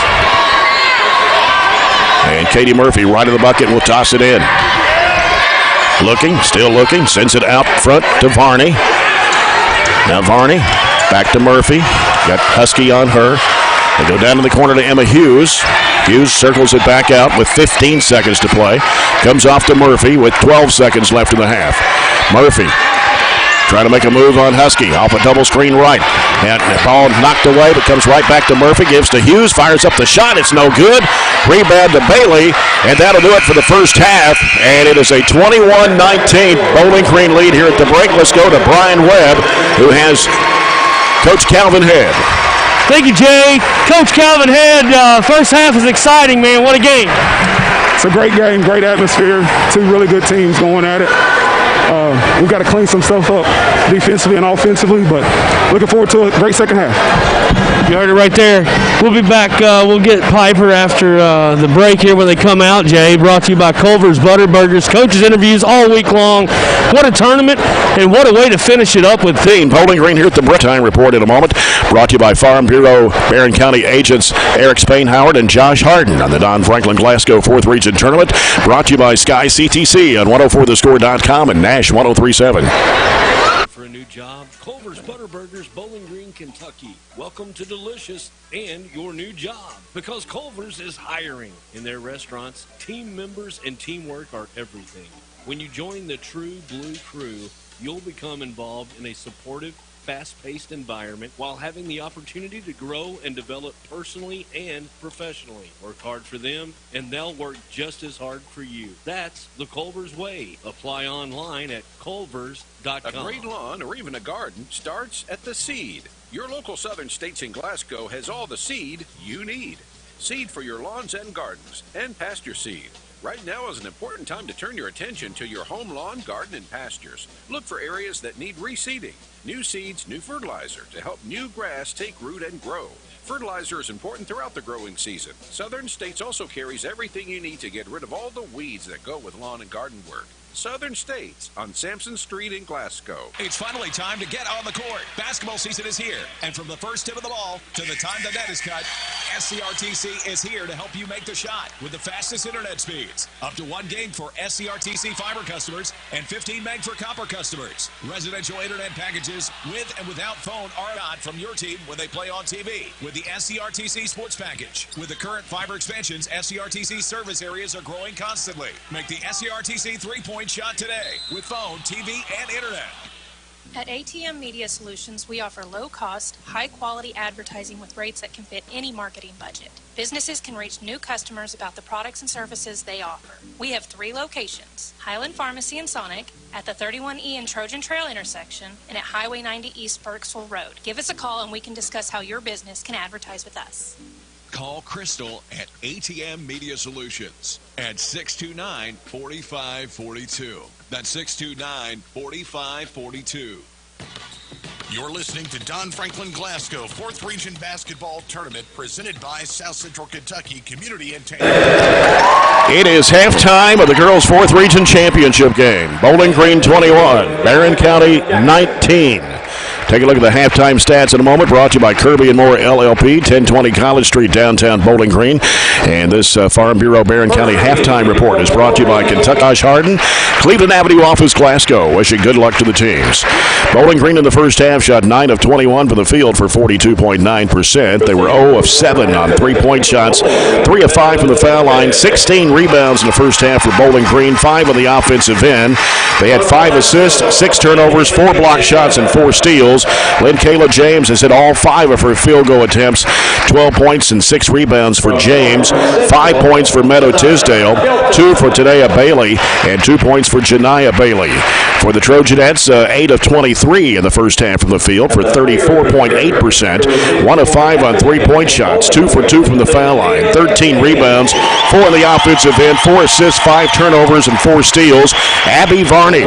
And Katie Murphy right in the bucket will toss it in. Looking, still looking, sends it out front to Varney. Now Varney, back to Murphy. Got Husky on her. They go down to the corner to Emma Hughes. Hughes circles it back out with 15 seconds to play. Comes off to Murphy with 12 seconds left in the half. Murphy trying to make a move on Husky. Off a double screen right. And the ball knocked away, but comes right back to Murphy. Gives to Hughes. Fires up the shot. It's no good. Rebound to Bailey. And that'll do it for the first half. And it is a 21-19 Bowling Green lead here at the break. Let's go to Brian Webb, who has Coach Calvin Head. Thank you, Jay. Coach Calvin Head, first half is exciting, man. What a game. It's a great game, great atmosphere. Two really good teams going at it. We've got to clean some stuff up defensively and offensively, but looking forward to a great second half. You heard it right there. We'll be back. We'll get Piper after the break here when they come out, Jay. Brought to you by Culver's Butterburgers. Coaches interviews all week long. What a tournament, and what a way to finish it up with Team Bowling Green here at the break time report in a moment. Brought to you by Farm Bureau Barren County agents Eric Spain-Howard and Josh Harden on the Don Franklin Glasgow 4th Region Tournament. Brought to you by Sky CTC on 104thescore.com and Nash 103.7. For a new job, Culver's Butterburgers, Bowling Green, Kentucky. Welcome to delicious and your new job, because Culver's is hiring. In their restaurants, team members and teamwork are everything. When you join the True Blue Crew, you'll become involved in a supportive, fast-paced environment while having the opportunity to grow and develop personally and professionally. Work hard for them, and they'll work just as hard for you. That's the Culver's way. Apply online at culvers.com. A great lawn or even a garden starts at the seed. Your local Southern States in Glasgow has all the seed you need. Seed for your lawns and gardens, and pasture seed. Right now is an important time to turn your attention to your home lawn, garden, and pastures. Look for areas that need reseeding. New seeds, new fertilizer to help new grass take root and grow. Fertilizer is important throughout the growing season. Southern States also carries everything you need to get rid of all the weeds that go with lawn and garden work. Southern States on Sampson Street in Glasgow. It's finally time to get on the court. Basketball season is here, and from the first tip of the ball to the time the net is cut, SCRTC is here to help you make the shot with the fastest internet speeds. Up to 1 gig for SCRTC fiber customers and 15 meg for copper customers. Residential internet packages with and without phone are not from your team when they play on TV with the SCRTC Sports Package. With the current fiber expansions, SCRTC service areas are growing constantly. Make the SCRTC 3-point shot today with phone, TV, and internet. At ATM Media Solutions, we offer low-cost, high-quality advertising with rates that can fit any marketing budget. Businesses can reach new customers about the products and services they offer. We have 3 locations: Highland Pharmacy in Sonic, at the 31E and Trojan Trail intersection, and at Highway 90 East Burkesville Road. Give us a call and we can discuss how your business can advertise with us. Call Crystal at ATM Media Solutions at 629-4542. That's 629-4542. You're listening to Don Franklin Glasgow 4th Region Basketball Tournament presented by South Central Kentucky Community Entertainment. It is halftime of the girls' 4th Region Championship game. Bowling Green 21, Barren County 19. Take a look at the halftime stats in a moment. Brought to you by Kirby & Moore LLP, 1020 College Street, downtown Bowling Green. And this Farm Bureau Barren County halftime report is brought to you by Kentucky Josh Harden, Cleveland Avenue Office, Glasgow. Wishing good luck to the teams. Bowling Green in the first half shot 9 of 21 from the field for 42.9%. They were 0 of 7 on 3-point shots, 3 of 5 from the foul line, 16 rebounds in the first half for Bowling Green, 5 on the offensive end. They had 5 assists, 6 turnovers, 4 block shots, and 4 steals. Lynn Kayla James has hit all 5 of her field goal attempts, 12 points and 6 rebounds for James, 5 points for Meadow Tisdale, 2 for Tanea Bailey, and 2 points for Janiyah Bailey. For the Trojanettes, 8 of 23 in the first half from the field for 34.8%, 1 of 5 on 3-point shots, 2 for 2 from the foul line, 13 rebounds, 4 on the offensive end, 4 assists, 5 turnovers, and 4 steals. Abby Varney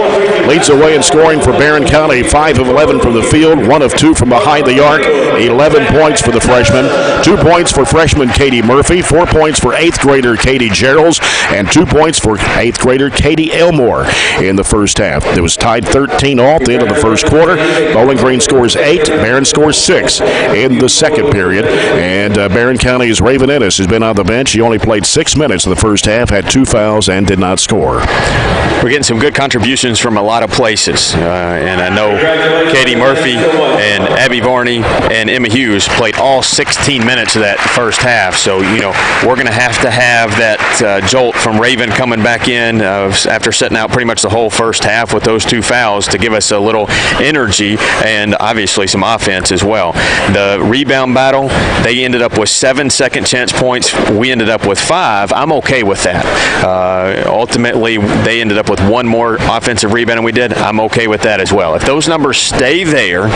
leads the way in scoring for Barren County, 5 of 11 from the field field, 1 of 2 from behind the arc, 11 points for the freshman, 2 points for freshman Katie Murphy, 4 points for 8th grader Katie Geralds, and 2 points for 8th grader Katie Elmore in the first half. It was tied 13 all at the end of the first quarter. Bowling Green scores 8, Barren scores 6 in the second period, and Barren County's Raven Ennis has been on the bench. He only played 6 minutes in the first half, had 2 fouls, and did not score. We're getting some good contributions from a lot of places, and I know Katie Murphy and Abby Varney and Emma Hughes played all 16 minutes of that first half, so we're going to have that jolt from Raven coming back in after setting out pretty much the whole first half with those 2 fouls to give us a little energy and obviously some offense as well. The rebound battle, they ended up with 7 second chance points. We ended up with 5. I'm okay with that. Ultimately, they ended up with 1 more offensive rebound than we did. I'm okay with that as well. If those numbers stay there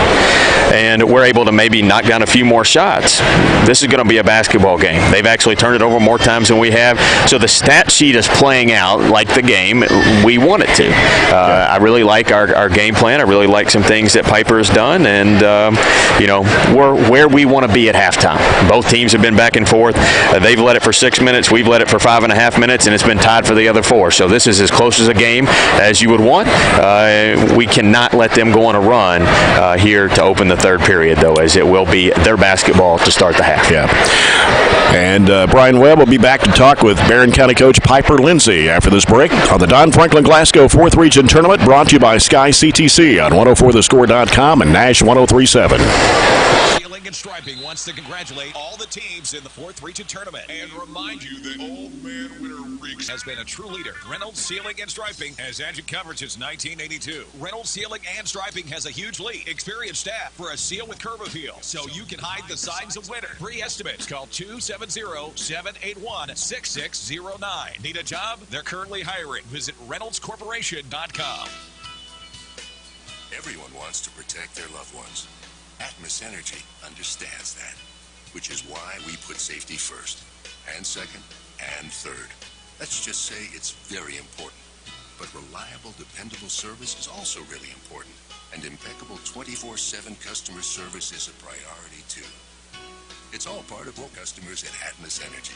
and we're able to maybe knock down a few more shots, this is going to be a basketball game. They've actually turned it over more times than we have. So the stat sheet is playing out like the game we want it to. I really like our game plan. I really like some things that Piper has done, and we're where we want to be at halftime. Both teams have been back and forth. They've led it for 6 minutes. We've led it for 5.5 minutes, and it's been tied for the other 4. So this is as close as a game as you would want. We cannot let them go on a run here to open the third period, though, as it will be their basketball to start the half. Yeah. And Brian Webb will be back to talk with Barren County coach Piper Lindsay after this break on the Don Franklin Glasgow 4th Region Tournament, brought to you by Sky CTC on 104thescore.com and Nash 103.7. And Striping wants to congratulate all the teams in the 4th Region Tournament and remind you that Old Man Winter Reeks has been a true leader. Reynolds Sealing and Striping has had you covered since 1982. Reynolds Sealing and Striping has a huge lead. Experienced staff for a seal with curb appeal, so you can hide the signs of winter. Free estimates. Call 270-781-6609. Need a job? They're currently hiring. Visit reynoldscorporation.com. Everyone wants to protect their loved ones. Atmos Energy understands that, which is why we put safety first, and second, and third. Let's just say it's very important. But reliable, dependable service is also really important, and impeccable 24/7 customer service is a priority too. It's all part of what customers at Atmos Energy.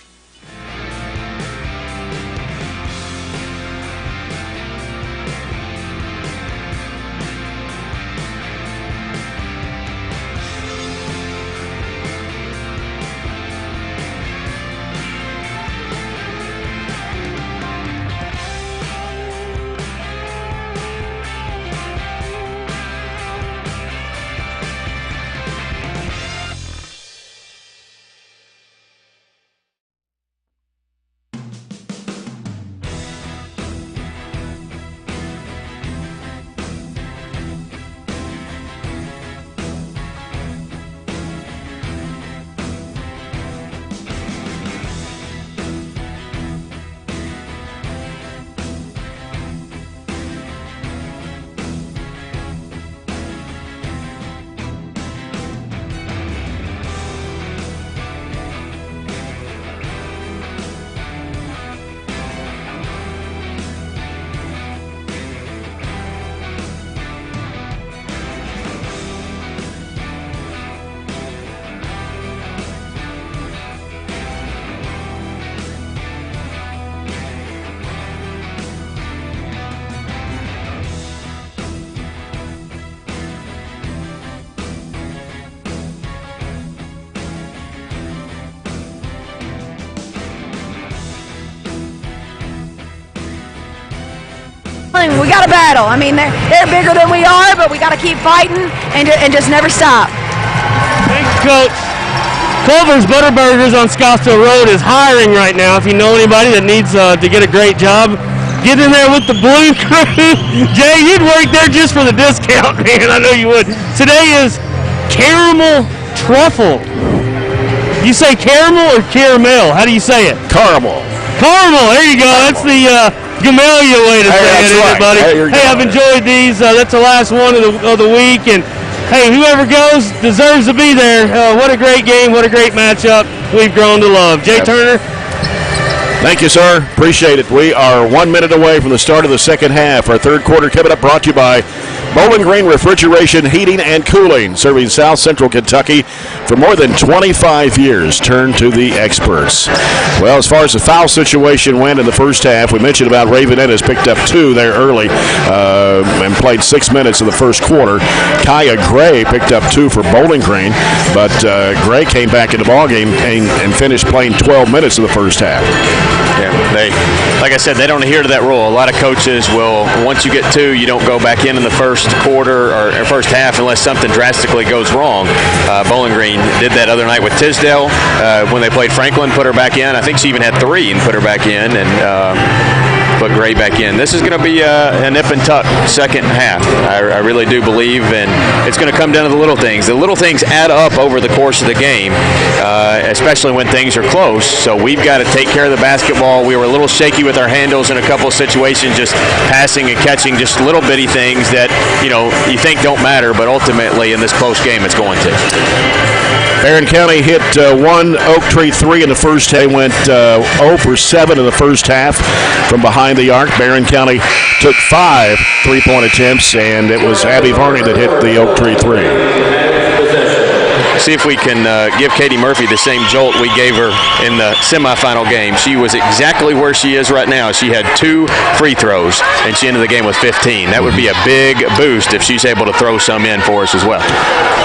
We got to battle. I mean, they're bigger than we are, but we got to keep fighting and just never stop. Thanks, Coach. Culver's Butterburgers on Scottsdale Road is hiring right now. If you know anybody that needs to get a great job, get in there with the blue crew. Jay, you'd work there just for the discount, man. I know you would. Today is caramel truffle. You say caramel or caramel? How do you say it? Caramel. Caramel. There you go. That's the Gamelia way to say it, everybody. Hey, I've enjoyed these. That's the last one of the week, and hey, whoever goes deserves to be there. What a great game. What a great matchup we've grown to love. Jay Turner. Thank you, sir. Appreciate it. We are 1 minute away from the start of the second half. Our third quarter coming up, brought to you by Bowling Green Refrigeration, Heating, and Cooling, serving South Central Kentucky for more than 25 years. Turn to the experts. Well, as far as the foul situation went in the first half, we mentioned about Trojanettes picked up 2 there early and played 6 minutes in the first quarter. Kaya Gray picked up 2 for Bowling Green, but Gray came back in the ballgame and finished playing 12 minutes in the first half. Yeah, like I said, they don't adhere to that rule. A lot of coaches will, once you get 2, you don't go back in the first quarter or first half unless something drastically goes wrong. Bowling Green did that other night with Tisdale when they played Franklin, put her back in. I think she even had 3 and put her back in and put Gray back in. This is going to be a nip and tuck second half. I really do believe, and it's going to come down to the little things. The little things add up over the course of the game, especially when things are close. So we've got to take care of the basketball. We were a little shaky with our handles in a couple of situations, just passing and catching, just little bitty things that you think don't matter, but ultimately in this close game it's going to. Barren County hit 1 Oak Tree 3 in the first. They went 0 for 7 in the first half from behind the arc. Barren County took 5 3-point attempts, and it was Abby Varney that hit the Oak Tree 3. See if we can give Katie Murphy the same jolt we gave her in the semifinal game. She was exactly where she is right now. She had 2 free throws, and she ended the game with 15. That would be a big boost if she's able to throw some in for us as well.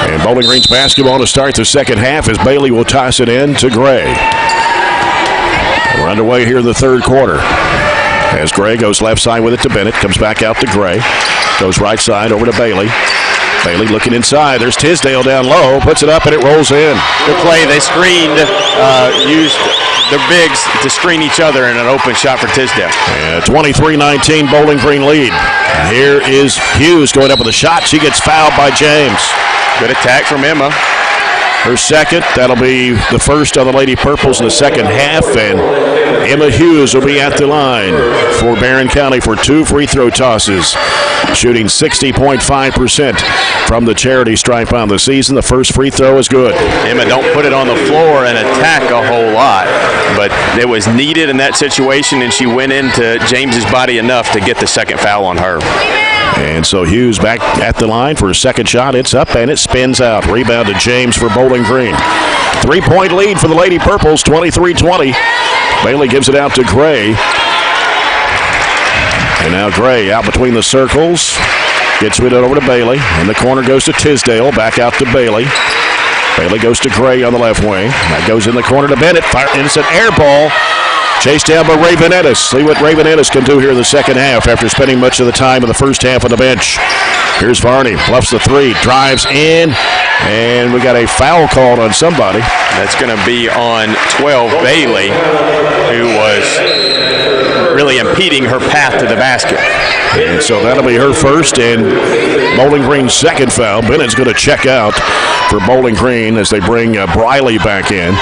And Bowling Green's basketball to start the second half as Bailey will toss it in to Gray. We're underway here in the third quarter. As Gray goes left side with it to Bennett, comes back out to Gray, goes right side over to Bailey. Bailey looking inside. There's Tisdale down low, puts it up, and it rolls in. Good play. They screened, used their bigs to screen each other in an open shot for Tisdale. Yeah, 23-19 Bowling Green lead. And here is Hughes going up with a shot. She gets fouled by James. Good attack from Emma. Her second. That'll be the first of the Lady Purples in the second half, and Emma Hughes will be at the line for Barren County for 2 free throw tosses, shooting 60.5% from the charity stripe on the season. The first free throw is good. Emma don't put it on the floor and attack a whole lot, but it was needed in that situation, and she went into James's body enough to get the second foul on her. And so Hughes back at the line for a second shot. It's up and it spins out. Rebound to James for Bowling Green. 3-point lead for the Lady Purples, 23-20. Bailey gives it out to Gray. And now Gray out between the circles. Gets it over to Bailey. In the corner goes to Tisdale. Back out to Bailey. Bailey goes to Gray on the left wing. That goes in the corner to Bennett. And it's an air ball. Chased down by Trojanettes. See what Trojanettes can do here in the second half after spending much of the time in the first half on the bench. Here's Varney. Bluffs the 3. Drives in. And we got a foul called on somebody. That's going to be on 12, Bailey, who was really impeding her path to the basket. And so that'll be her first and Bowling Green's second foul. Bennett's going to check out for Bowling Green as they bring Briley back in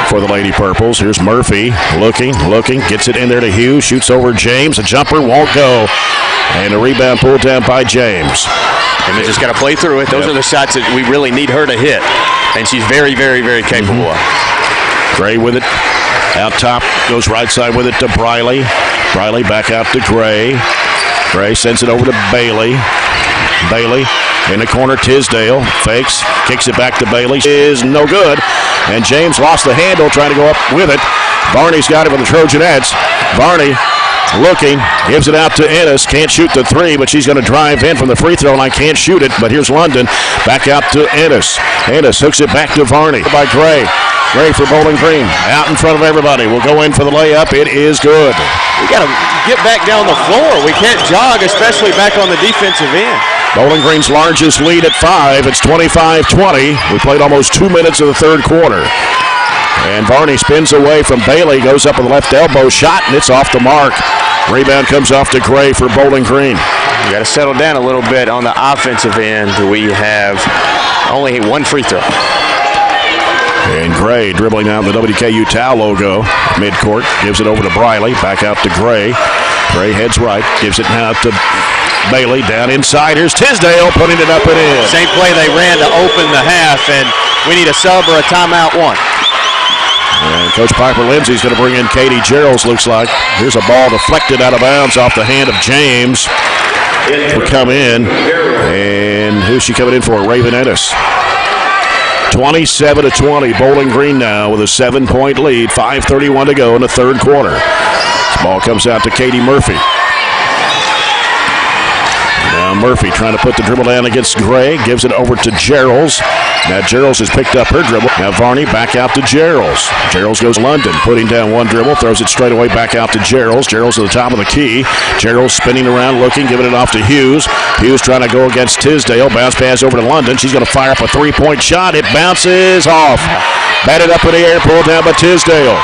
for the Lady Purples. Here's Murphy looking, gets it in there to Hughes, shoots over James. A jumper won't go. And a rebound pulled down by James. And they just got to play through it. Those are the shots that we really need her to hit. And she's very, very, very capable of. Gray with it. Out top, goes right side with it to Briley. Briley back out to Gray. Gray sends it over to Bailey. Bailey in the corner, Tisdale fakes, kicks it back to Bailey. Is no good. And James lost the handle trying to go up with it. Varney's got it with the Trojanettes. Varney looking, gives it out to Ennis. Can't shoot the 3, but she's going to drive in from the free throw line. Can't shoot it, but here's London. Back out to Ennis. Ennis hooks it back to Varney by Gray. Gray for Bowling Green. Out in front of everybody. Will go in for the layup. It is good. We got to get back down the floor. We can't jog, especially back on the defensive end. Bowling Green's largest lead at 5. It's 25-20. We played almost 2 minutes of the third quarter. And Varney spins away from Bailey, goes up with a left elbow shot, and it's off the mark. Rebound comes off to Gray for Bowling Green. We got to settle down a little bit on the offensive end. We have only 1 free throw. And Gray dribbling out the WKU Tau logo midcourt, gives it over to Briley, back out to Gray. Gray heads right, gives it now to Bailey, down inside. Here's Tisdale putting it up and in. Same play they ran to open the half, and we need a sub or a timeout 1. And Coach Piper Lindsay's going to bring in Katie Geralds, looks like. Here's a ball deflected out of bounds off the hand of James. will come in. And who's she coming in for? Raven Ennis. 27-20. Bowling Green now with a 7-point lead. 5:31 to go in the third quarter. This ball comes out to Katie Murphy. Now Murphy trying to put the dribble down against Gray. Gives it over to Geralds. Now Geralds has picked up her dribble. Now Varney back out to Geralds. Geralds goes London, putting down one dribble, throws it straight away back out to Geralds. Geralds to the top of the key. Geralds spinning around, looking, giving it off to Hughes. Hughes trying to go against Tisdale. Bounce pass over to London. She's going to fire up a three-point shot. It bounces off. Batted up in the air, pulled down by Tisdale.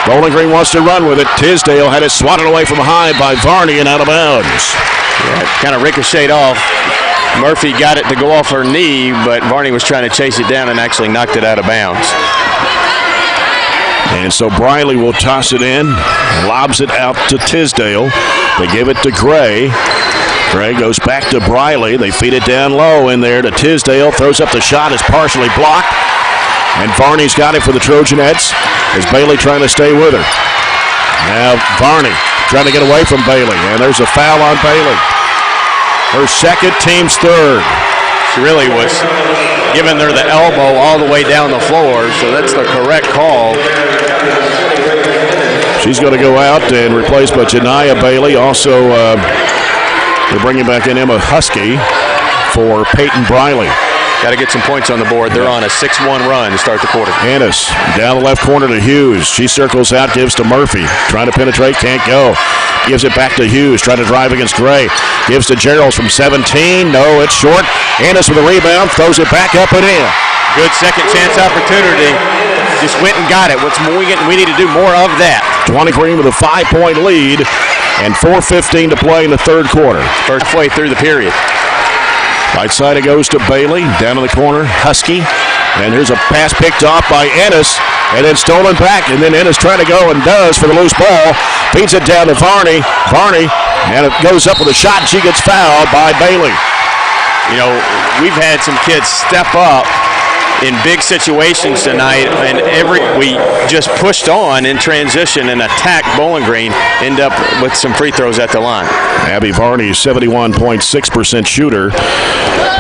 Bowling Green wants to run with it. Tisdale had it swatted away from high by Varney and out of bounds. Yeah, kind of ricocheted off. Murphy got it to go off her knee, but Varney was trying to chase it down and actually knocked it out of bounds. And so Briley will toss it in, lobs it out to Tisdale. They give it to Gray. Gray goes back to Briley. They feed it down low in there to Tisdale. Throws up the shot, is partially blocked. And Varney's got it for the Trojanettes as Bailey trying to stay with her. Now Varney trying to get away from Bailey, and there's a foul on Bailey. Her second, team's third. She really was giving her the elbow all the way down the floor, so that's the correct call. She's going to go out and replaced by Janiyah Bailey. Also, they're bringing back in Emma Husky for Peyton Briley. Got to get some points on the board. They're on a 6-1 run to start the quarter. Ennis down the left corner to Hughes. She circles out, gives to Murphy. Trying to penetrate, can't go. Gives it back to Hughes, trying to drive against Gray. Gives to Geralds from 17. No, it's short. Ennis with a rebound, throws it back up and in. Good second chance opportunity. Just went and got it. What's more, we need to do more of that. 20 Green with a 5-point lead and 4:15 to play in the third quarter. First way through the period. Right side it goes to Bailey. Down in the corner, Husky. And here's a pass picked off by Ennis. And then stolen back. And then Ennis trying to go and does for the loose ball. Feeds it down to Varney. Varney, and it goes up with a shot. And she gets fouled by Bailey. You know, we've had some kids step up in big situations tonight, and we just pushed on in transition and attacked Bowling Green, end up with some free throws at the line. Abby Varney, 71.6% shooter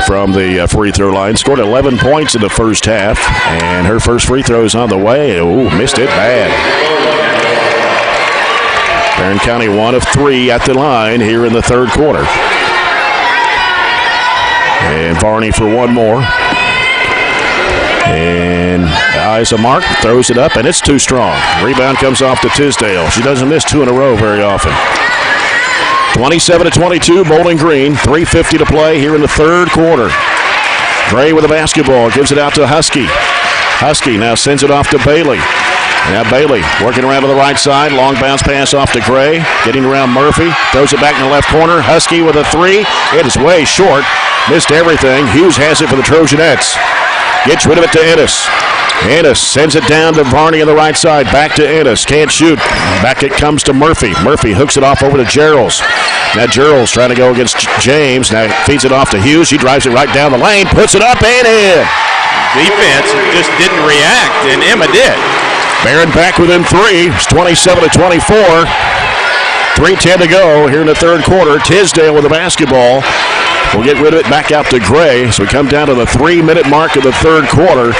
from the free throw line. Scored 11 points in the first half, and her first free throw is on the way. Ooh, missed it bad. Barren County 1 of 3 at the line here in the third quarter. And Varney for one more. And eyes a mark, throws it up, and it's too strong. Rebound comes off to Tisdale. She doesn't miss 2 in a row very often. 27-22, Bowling Green. 3:50 to play here in the third quarter. Gray with the basketball, gives it out to Husky. Husky now sends it off to Bailey. Now Bailey working around to the right side. Long bounce pass off to Gray. Getting around Murphy. Throws it back in the left corner. Husky with a 3. It is way short. Missed everything. Hughes has it for the Trojanettes. Gets rid of it to Ennis. Ennis sends it down to Varney on the right side. Back to Ennis. Can't shoot. Back it comes to Murphy. Murphy hooks it off over to Geralds. Now Geralds trying to go against James. Now feeds it off to Hughes. She drives it right down the lane. Puts it up and in. Defense just didn't react, and Emma did. Barren back within 3. It's 27-24. 3:10 to go here in the third quarter. Tisdale with the basketball. We'll get rid of it back out to Gray. So we come down to the 3-minute mark of the third quarter.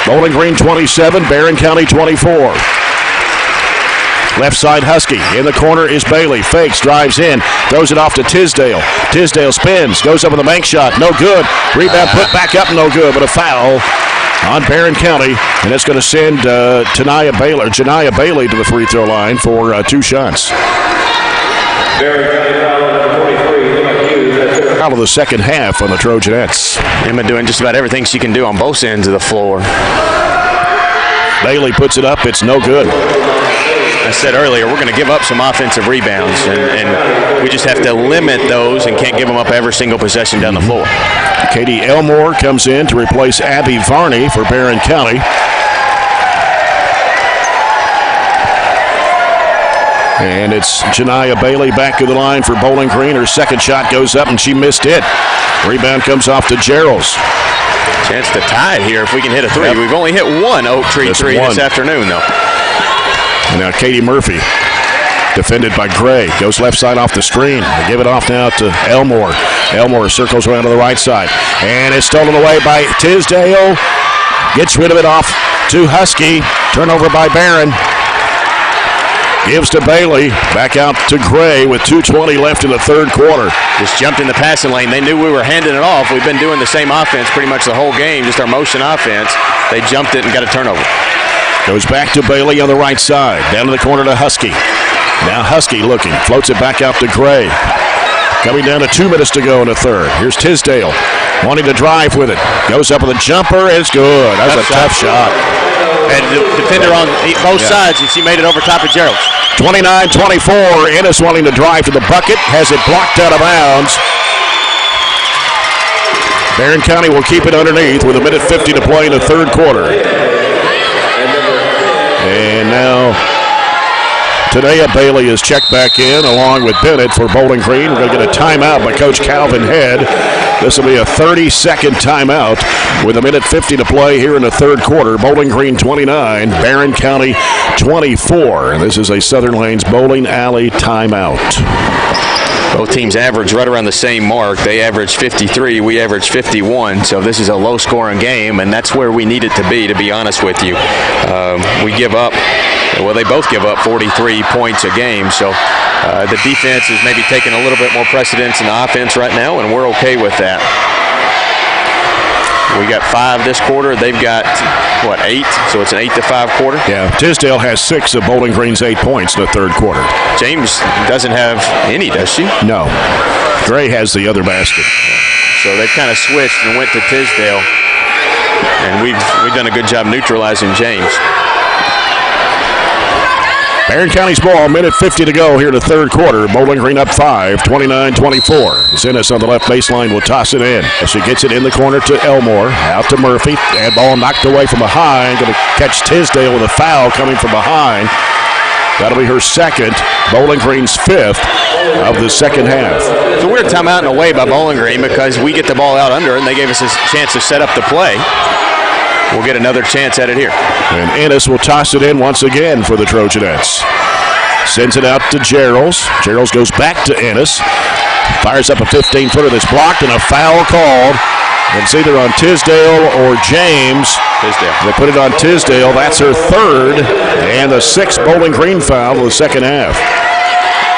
Bowling Green 27, Barren County 24. Left side Husky. In the corner is Bailey. Fakes, drives in, throws it off to Tisdale. Tisdale spins, goes up with a bank shot. No good. Rebound put back up, no good, but a foul on Barren County. And it's going to send Janiyah Bailey to the free throw line for 2 shots. Out of the second half on the Trojanettes. Emma doing just about everything she can do on both ends of the floor. Bailey puts it up. It's no good. I said earlier, we're going to give up some offensive rebounds, and we just have to limit those and can't give them up every single possession down the floor. Katie Elmore comes in to replace Abby Varney for Barren County. And it's Janiyah Bailey back to the line for Bowling Green. Her second shot goes up, and she missed it. Rebound comes off to Geralds. Chance to tie it here if we can hit a 3. Yep. We've only hit one Oak Tree 3 this afternoon, though. And now Katie Murphy Defended by Gray. Goes left side off the screen. They give it off now to Elmore. Elmore circles around to the right side. And it's stolen away by Tisdale. Gets rid of it off to Husky. Turnover by Barren. Gives to Bailey. Back out to Gray with 2:20 left in the third quarter. Just jumped in the passing lane. They knew we were handing it off. We've been doing the same offense pretty much the whole game, just our motion offense. They jumped it and got a turnover. Goes back to Bailey on the right side. Down to the corner to Husky. Now Husky looking. Floats it back out to Gray. Coming down to 2 minutes to go in the third. Here's Tisdale wanting to drive with it. Goes up with a jumper. It's good. That's a tough shot. And the defender on both sides, and she made it over top of Gerald. 29-24. Ennis wanting to drive to the bucket. Has it blocked out of bounds. Barren County will keep it underneath with 1:50 to play in the third quarter. And now Tadea Bailey is checked back in along with Bennett for Bowling Green. We're going to get a timeout by Coach Calvin Head. This will be a 30-second timeout with 1:50 to play here in the third quarter. Bowling Green 29, Barren County 24. And this is a Southern Lanes Bowling Alley timeout. Both teams average right around the same mark. They average 53. We average 51. So this is a low-scoring game, and that's where we need it to be honest with you. We give up. Well, they both give up 43 points a game, so the defense is maybe taking a little bit more precedence in the offense right now, and we're okay with that. We got 5 this quarter. They've got, 8? So it's an 8-5 quarter. Yeah, Tisdale has 6 of Bowling Green's 8 points in the third quarter. James doesn't have any, does she? No. Gray has the other basket. So they kind of switched and went to Tisdale, and we've done a good job neutralizing James. Barren County's ball, 1:50 to go here in the third quarter. Bowling Green up 5, 29-24. Zinnis on the left baseline will toss it in. She gets it in the corner to Elmore. Out to Murphy. And ball knocked away from behind. Going to catch Tisdale with a foul coming from behind. That'll be her second. Bowling Green's 5th of the second half. It's a weird timeout in a way by Bowling Green because we get the ball out under and they gave us a chance to set up the play. We'll get another chance at it here. And Ennis will toss it in once again for the Trojanettes. Sends it out to Geralds. Geralds goes back to Ennis. Fires up a 15-footer that's blocked and a foul called. It's either on Tisdale or James. Tisdale. They put it on Tisdale. That's her third and the 6th Bowling Green foul of the second half.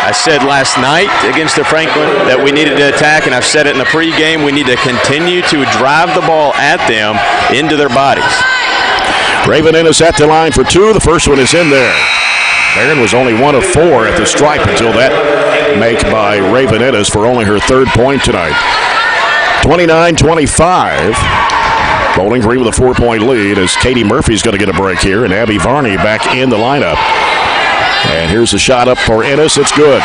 I said last night against the Franklin that we needed to attack, and I've said it in the pregame. We need to continue to drive the ball at them into their bodies. Raven Ennis at the line for 2. The first one is in there. Barren was only 1 of 4 at the stripe until that make by Raven Ennis for only her 3rd point tonight. 29-25. Bowling Green with a 4-point lead as Katie Murphy's going to get a break here, and Abby Varney back in the lineup. And here's a shot up for Ennis. It's good.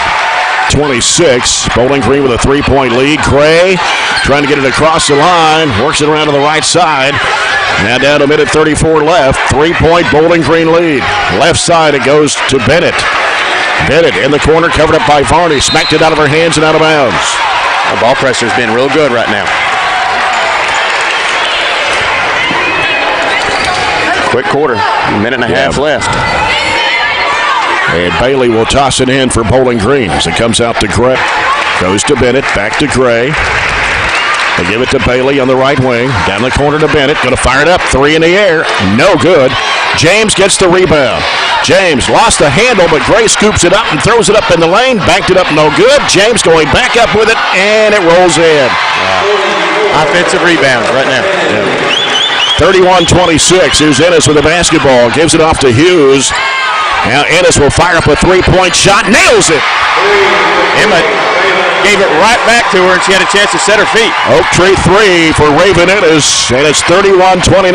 26. Bowling Green with a 3-point lead. Gray trying to get it across the line. Works it around to the right side. Now down to 1:34 left. 3-point Bowling Green lead. Left side it goes to Bennett. Bennett in the corner, covered up by Varney. Smacked it out of her hands and out of bounds. The ball pressure's been real good right now. Quick quarter. A minute and a half left. And Bailey will toss it in for Bowling Green as it comes out to Gray. Goes to Bennett, back to Gray. They give it to Bailey on the right wing. Down the corner to Bennett. Going to fire it up. 3 in the air. No good. James gets the rebound. James lost the handle, but Gray scoops it up and throws it up in the lane. Banked it up, no good. James going back up with it, and it rolls in. Offensive rebounds right now. Yeah. 31-26. Here's Ennis with the basketball. Gives it off to Hughes. Now Ennis will fire up a 3-point shot. Nails it. Emma gave it right back to her, and she had a chance to set her feet. Oak Tree 3 for Raven Ennis, and it's 31-29.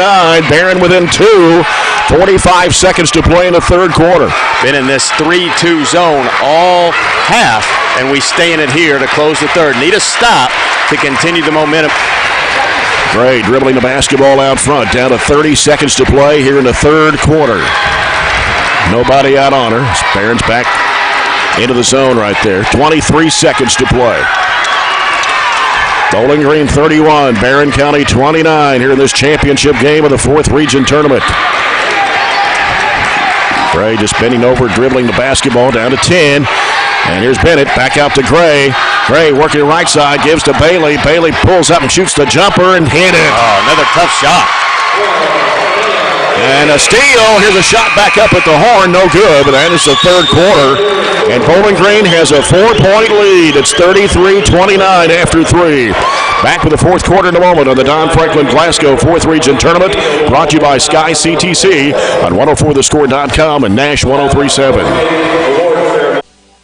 Barren within 2. 45 seconds to play in the third quarter. Been in this 3-2 zone all half, and we stay in it here to close the third. Need a stop to continue the momentum. Gray dribbling the basketball out front. Down to 30 seconds to play here in the third quarter. Nobody out on her. Barron's back into the zone right there. 23 seconds to play. Bowling Green 31, Barren County 29 here in this championship game of the 4th region tournament. Gray just bending over, dribbling the basketball down to 10. And here's Bennett back out to Gray. Gray working the right side, gives to Bailey. Bailey pulls up and shoots the jumper and hit it. Oh, another tough shot. And a steal. Here's a shot back up at the horn. No good, but that is the third quarter. And Bowling Green has a 4-point lead. It's 33-29 after 3. Back with the fourth quarter in a moment on the Don Franklin Glasgow 4th Region Tournament. Brought to you by Sky CTC on 104thescore.com and Nash 103.7.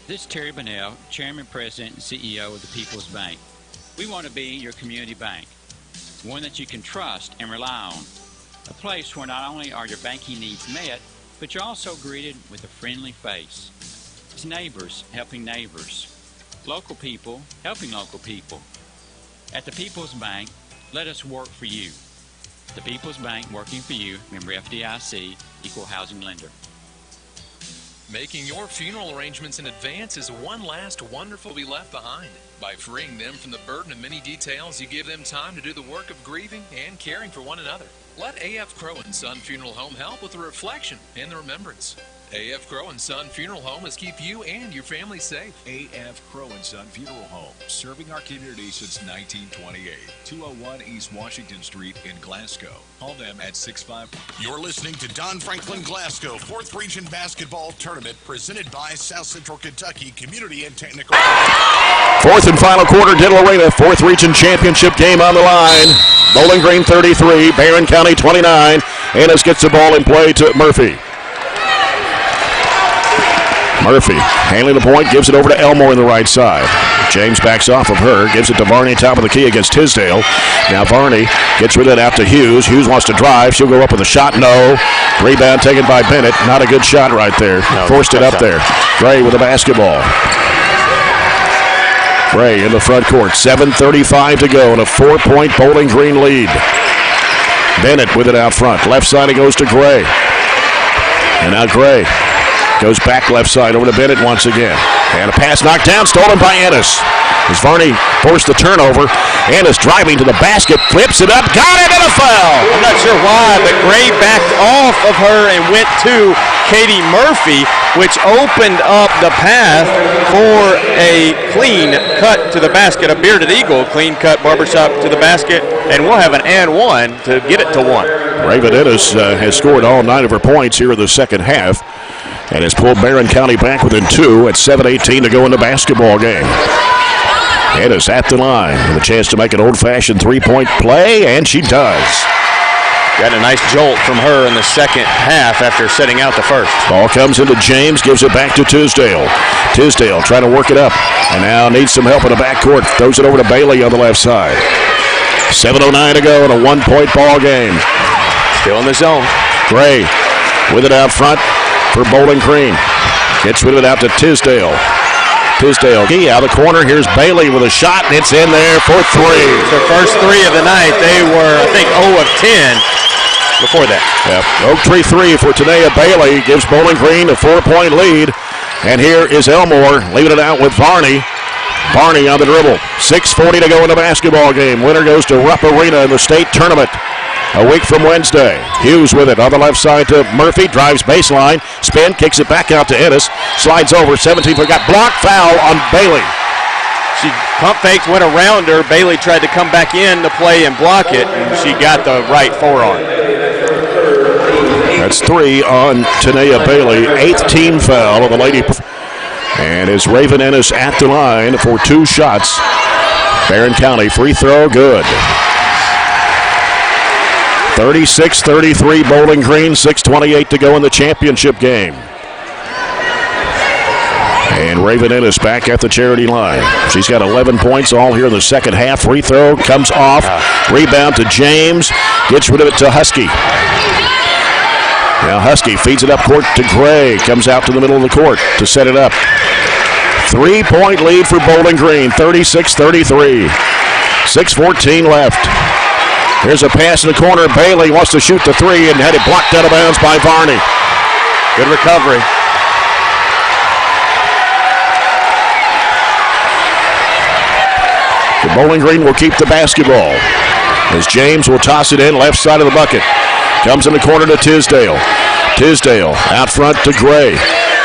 This is Terry Bunnell, Chairman, President, and CEO of the People's Bank. We want to be your community bank, one that you can trust and rely on. A place where not only are your banking needs met, but you're also greeted with a friendly face. It's neighbors helping neighbors. Local people helping local people. At the People's Bank, let us work for you. The People's Bank, working for you, member FDIC, equal housing lender. Making your funeral arrangements in advance is one last wonderful be left behind. By freeing them from the burden of many details, you give them time to do the work of grieving and caring for one another. Let A.F. Crow & Son Funeral Home help with the reflection and the remembrance. A.F. Crow & Son Funeral Home is keep you and your family safe. A.F. Crow & Son Funeral Home, serving our community since 1928. 201 East Washington Street in Glasgow. Call them at 65. You're listening to Don Franklin Glasgow 4th Region Basketball Tournament presented by South Central Kentucky Community and Technical. Fourth and final quarter, Diddle Arena, 4th Region Championship game on the line. Bowling Green 33, Barren County 29. Ennis gets the ball in play to Murphy. Murphy handling the point, gives it over to Elmore on the right side. James backs off of her, gives it to Varney, top of the key against Tisdale. Now Varney gets rid of it out to Hughes. Hughes wants to drive. She'll go up with a shot. No. Rebound taken by Bennett. Not a good shot right there. No, forced it up there. Gray with the basketball. Gray in the front court. 7:35 to go and a 4-point Bowling Green lead. Bennett with it out front. Left side it goes to Gray. And now Gray goes back left side over to Bennett once again. And a pass knocked down, stolen by Ennis. As Varney forced the turnover. Ennis driving to the basket, flips it up, got it, and a foul. I'm not sure why, but Gray backed off of her and went to Katie Murphy, which opened up the path for a clean cut to the basket, a bearded eagle, clean cut barbershop to the basket, and we'll have an and one to get it to 1. Raven Ennis has scored all 9 of her points here in the second half and has pulled Barren County back within 2 at 7:18 to go in the basketball game. Ennis at the line with a chance to make an old-fashioned 3-point play, and she does. Got a nice jolt from her in the second half after setting out the first. Ball comes into James, gives it back to Tisdale. Tisdale trying to work it up, and now needs some help in the backcourt. Throws it over to Bailey on the left side. 7:09 to go in a 1-point ball game. Still in the zone. Gray with it out front for Bowling Green. Gets rid of it out to Tisdale. Tisdale, key out of the corner. Here's Bailey with a shot, and it's in there for 3. It's their first 3 of the night. They were, I think, 0 of 10 before that. Yep. Oak tree 3 for Tanea Bailey. Gives Bowling Green a 4-point lead. And here is Elmore leaving it out with Varney. Varney on the dribble. 6:40 to go in the basketball game. Winner goes to Rupp Arena in the state tournament a week from Wednesday. Hughes with it on the left side to Murphy. Drives baseline. Spin. Kicks it back out to Ennis. Slides over. 17-foot. Got blocked. Foul on Bailey. She pump faked, went around her. Bailey tried to come back in to play and block it, and she got the right forearm. That's 3 on Tanea Bailey. 8th team foul of the Lady. And it's Raven Ennis at the line for 2 shots. Barren County free throw, good. 36-33 Bowling Green, 6:28 to go in the championship game. And Raven Ennis back at the charity line. She's got 11 points all here in the second half. Free throw comes off. Rebound to James. Gets rid of it to Husky. Now Husky feeds it up court to Gray. Comes out to the middle of the court to set it up. 3-point lead for Bowling Green, 36-33. 6:14 left. Here's a pass in the corner. Bailey wants to shoot the 3 and had it blocked out of bounds by Varney. Good recovery. The Bowling Green will keep the basketball as James will toss it in left side of the bucket. Comes in the corner to Tisdale. Tisdale out front to Gray.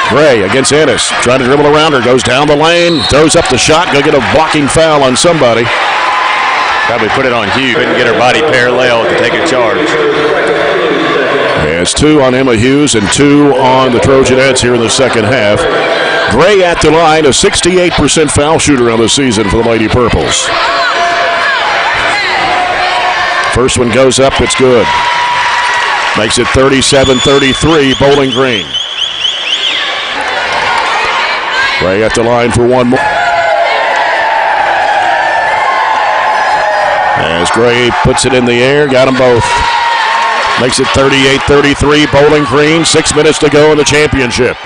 Gray against Ennis. Trying to dribble around her. Goes down the lane. Throws up the shot. Going to get a blocking foul on somebody. Probably put it on Hughes. Couldn't get her body parallel to take a charge. It's 2 on Emma Hughes and 2 on the Trojanettes here in the second half. Gray at the line, a 68% foul shooter on the season for the Lady Purples. First one goes up, it's good. Makes it 37-33, Bowling Green. Gray at the line for one more. As Gray puts it in the air, got them both. Makes it 38-33, Bowling Green. 6 minutes to go in the championship.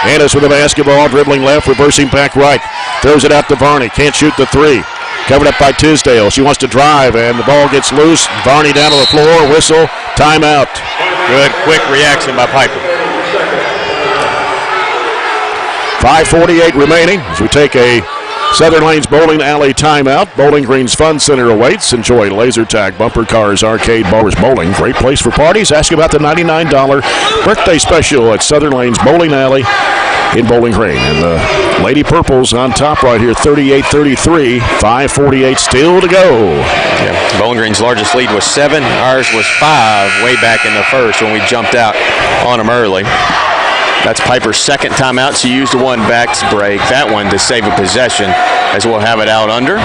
Ennis with the basketball, dribbling left, reversing back right. Throws it out to Varney. Can't shoot the three. Covered up by Tisdale. She wants to drive, and the ball gets loose. Varney down to the floor. Whistle. Timeout. Good, quick reaction by Piper. 5:48 remaining as we take a Southern Lanes Bowling Alley timeout. Bowling Green's Fun Center awaits. Enjoy laser tag, bumper cars, arcade, bars, bowling. Great place for parties. Ask about the $99 birthday special at Southern Lanes Bowling Alley in Bowling Green. And the Lady Purples on top right here, 38-33. 5:48 still to go. Yeah, Bowling Green's largest lead was 7. Ours was 5 way back in the first when we jumped out on them early. That's Piper's second timeout. She used one back break, that one to save a possession, as we'll have it out under.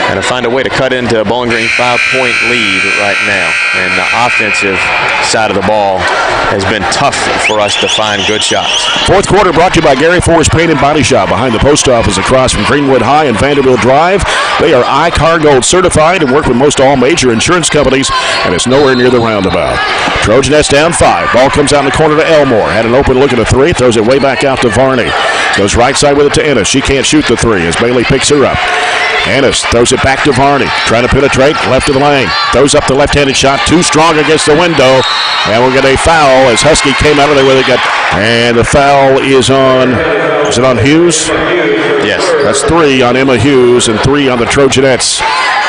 And to find a way to cut into a Bowling Green 5-point lead right now. And the offensive side of the ball has been tough for us to find good shots. Fourth quarter brought to you by Gary Forrest Paint and Body Shop behind the post office across from Greenwood High and Vanderbilt Drive. They are I-Car Gold certified and work with most all major insurance companies, and it's nowhere near the roundabout. Trojanettes down 5. Ball comes out in the corner to Elmore. Had an open look at a three. Throws it way back out to Varney. Goes right side with it to Ennis. She can't shoot the three as Bailey picks her up. Ennis throws it back to Varney. Trying to penetrate left of the lane. Throws up the left-handed shot. Too strong against the window. And we'll get a foul as Husky came out of there with it. And the foul is on, is it on Hughes? Yes. That's 3 on Emma Hughes and 3 on the Trojanettes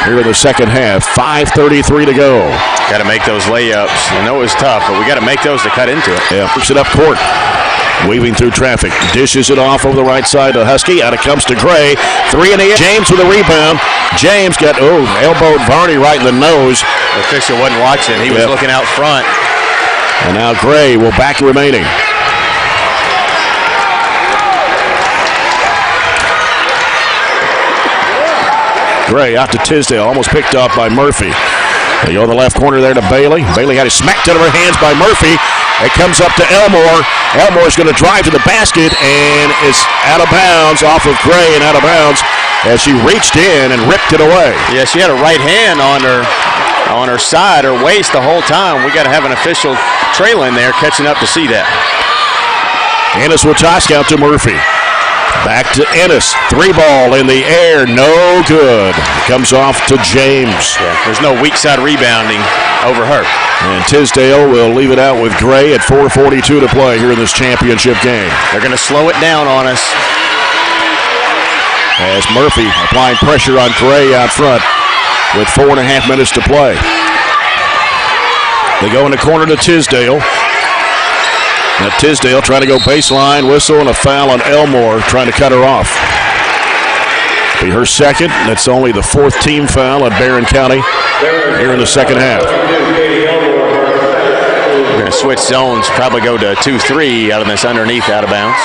here in the second half. 5:33 to go. Got to make those layups. I know it was tough, but we got to make those to cut into it. Yeah, puts it up court. Weaving through traffic. Dishes it off over the right side to Husky. Out it comes to Gray. 3 in the air. James with a rebound. James got, elbowed Varney right in the nose. The official wasn't watching. He was looking out front. And now Gray will back remaining. Gray out to Tisdale. Almost picked off by Murphy. They go to the left corner there to Bailey. Bailey had it smacked out of her hands by Murphy. It comes up to Elmore. Elmore's going to drive to the basket, and it's out of bounds off of Gray and out of bounds as she reached in and ripped it away. Yeah, she had a right hand on her side, her waist the whole time. We got to have an official trailing there catching up to see that. Ennis will toss out to Murphy. Back to Ennis. 3 ball in the air. No good. Comes off to James. Yeah, there's no weak side rebounding over her. And Tisdale will leave it out with Gray at 4:42 to play here in this championship game. They're going to slow it down on us. As Murphy applying pressure on Gray out front with 4.5 minutes to play. They go in the corner to Tisdale. Now Tisdale trying to go baseline, whistle, and a foul on Elmore, trying to cut her off. Be her second. That's only the 4th team foul on Barren County here in the second half. We're going to switch zones, probably go to 2-3 out of this underneath out of bounds.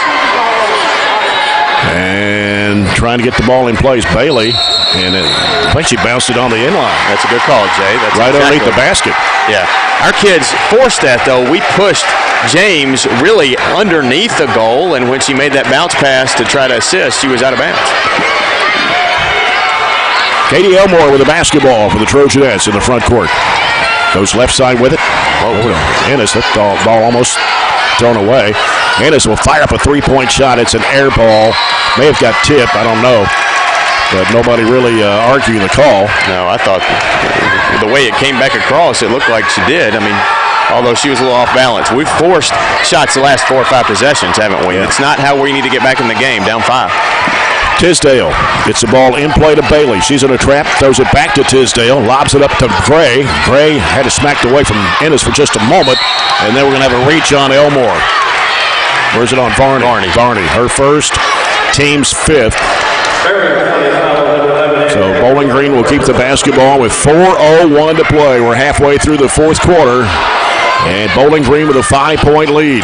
And trying to get the ball in place, Bailey. And I think she bounced it on the inline. That's a good call, Jay. That's right underneath the basket. Yeah. Our kids forced that, though. We pushed James really underneath the goal, and when she made that bounce pass to try to assist, she was out of bounds. Katie Elmore with the basketball for the Trojanettes in the front court. Goes left side with it. Ennis, that ball almost thrown away. Ennis will fire up a 3-point shot. It's an air ball. May have got tipped. I don't know. But nobody really arguing the call. No, I thought the way it came back across, it looked like she did. I mean, although she was a little off balance. We've forced shots the last 4 or 5 possessions, haven't we? Yeah. It's not how we need to get back in the game, down 5. Tisdale gets the ball in play to Bailey. She's in a trap, throws it back to Tisdale, lobs it up to Gray. Gray had it smacked away from Ennis for just a moment, and then we're going to have a reach on Elmore. Where's it on? Varney. Her first, team's fifth. So Bowling Green will keep the basketball with 4:01 to play. We're halfway through the fourth quarter, and Bowling Green with a 5-point lead.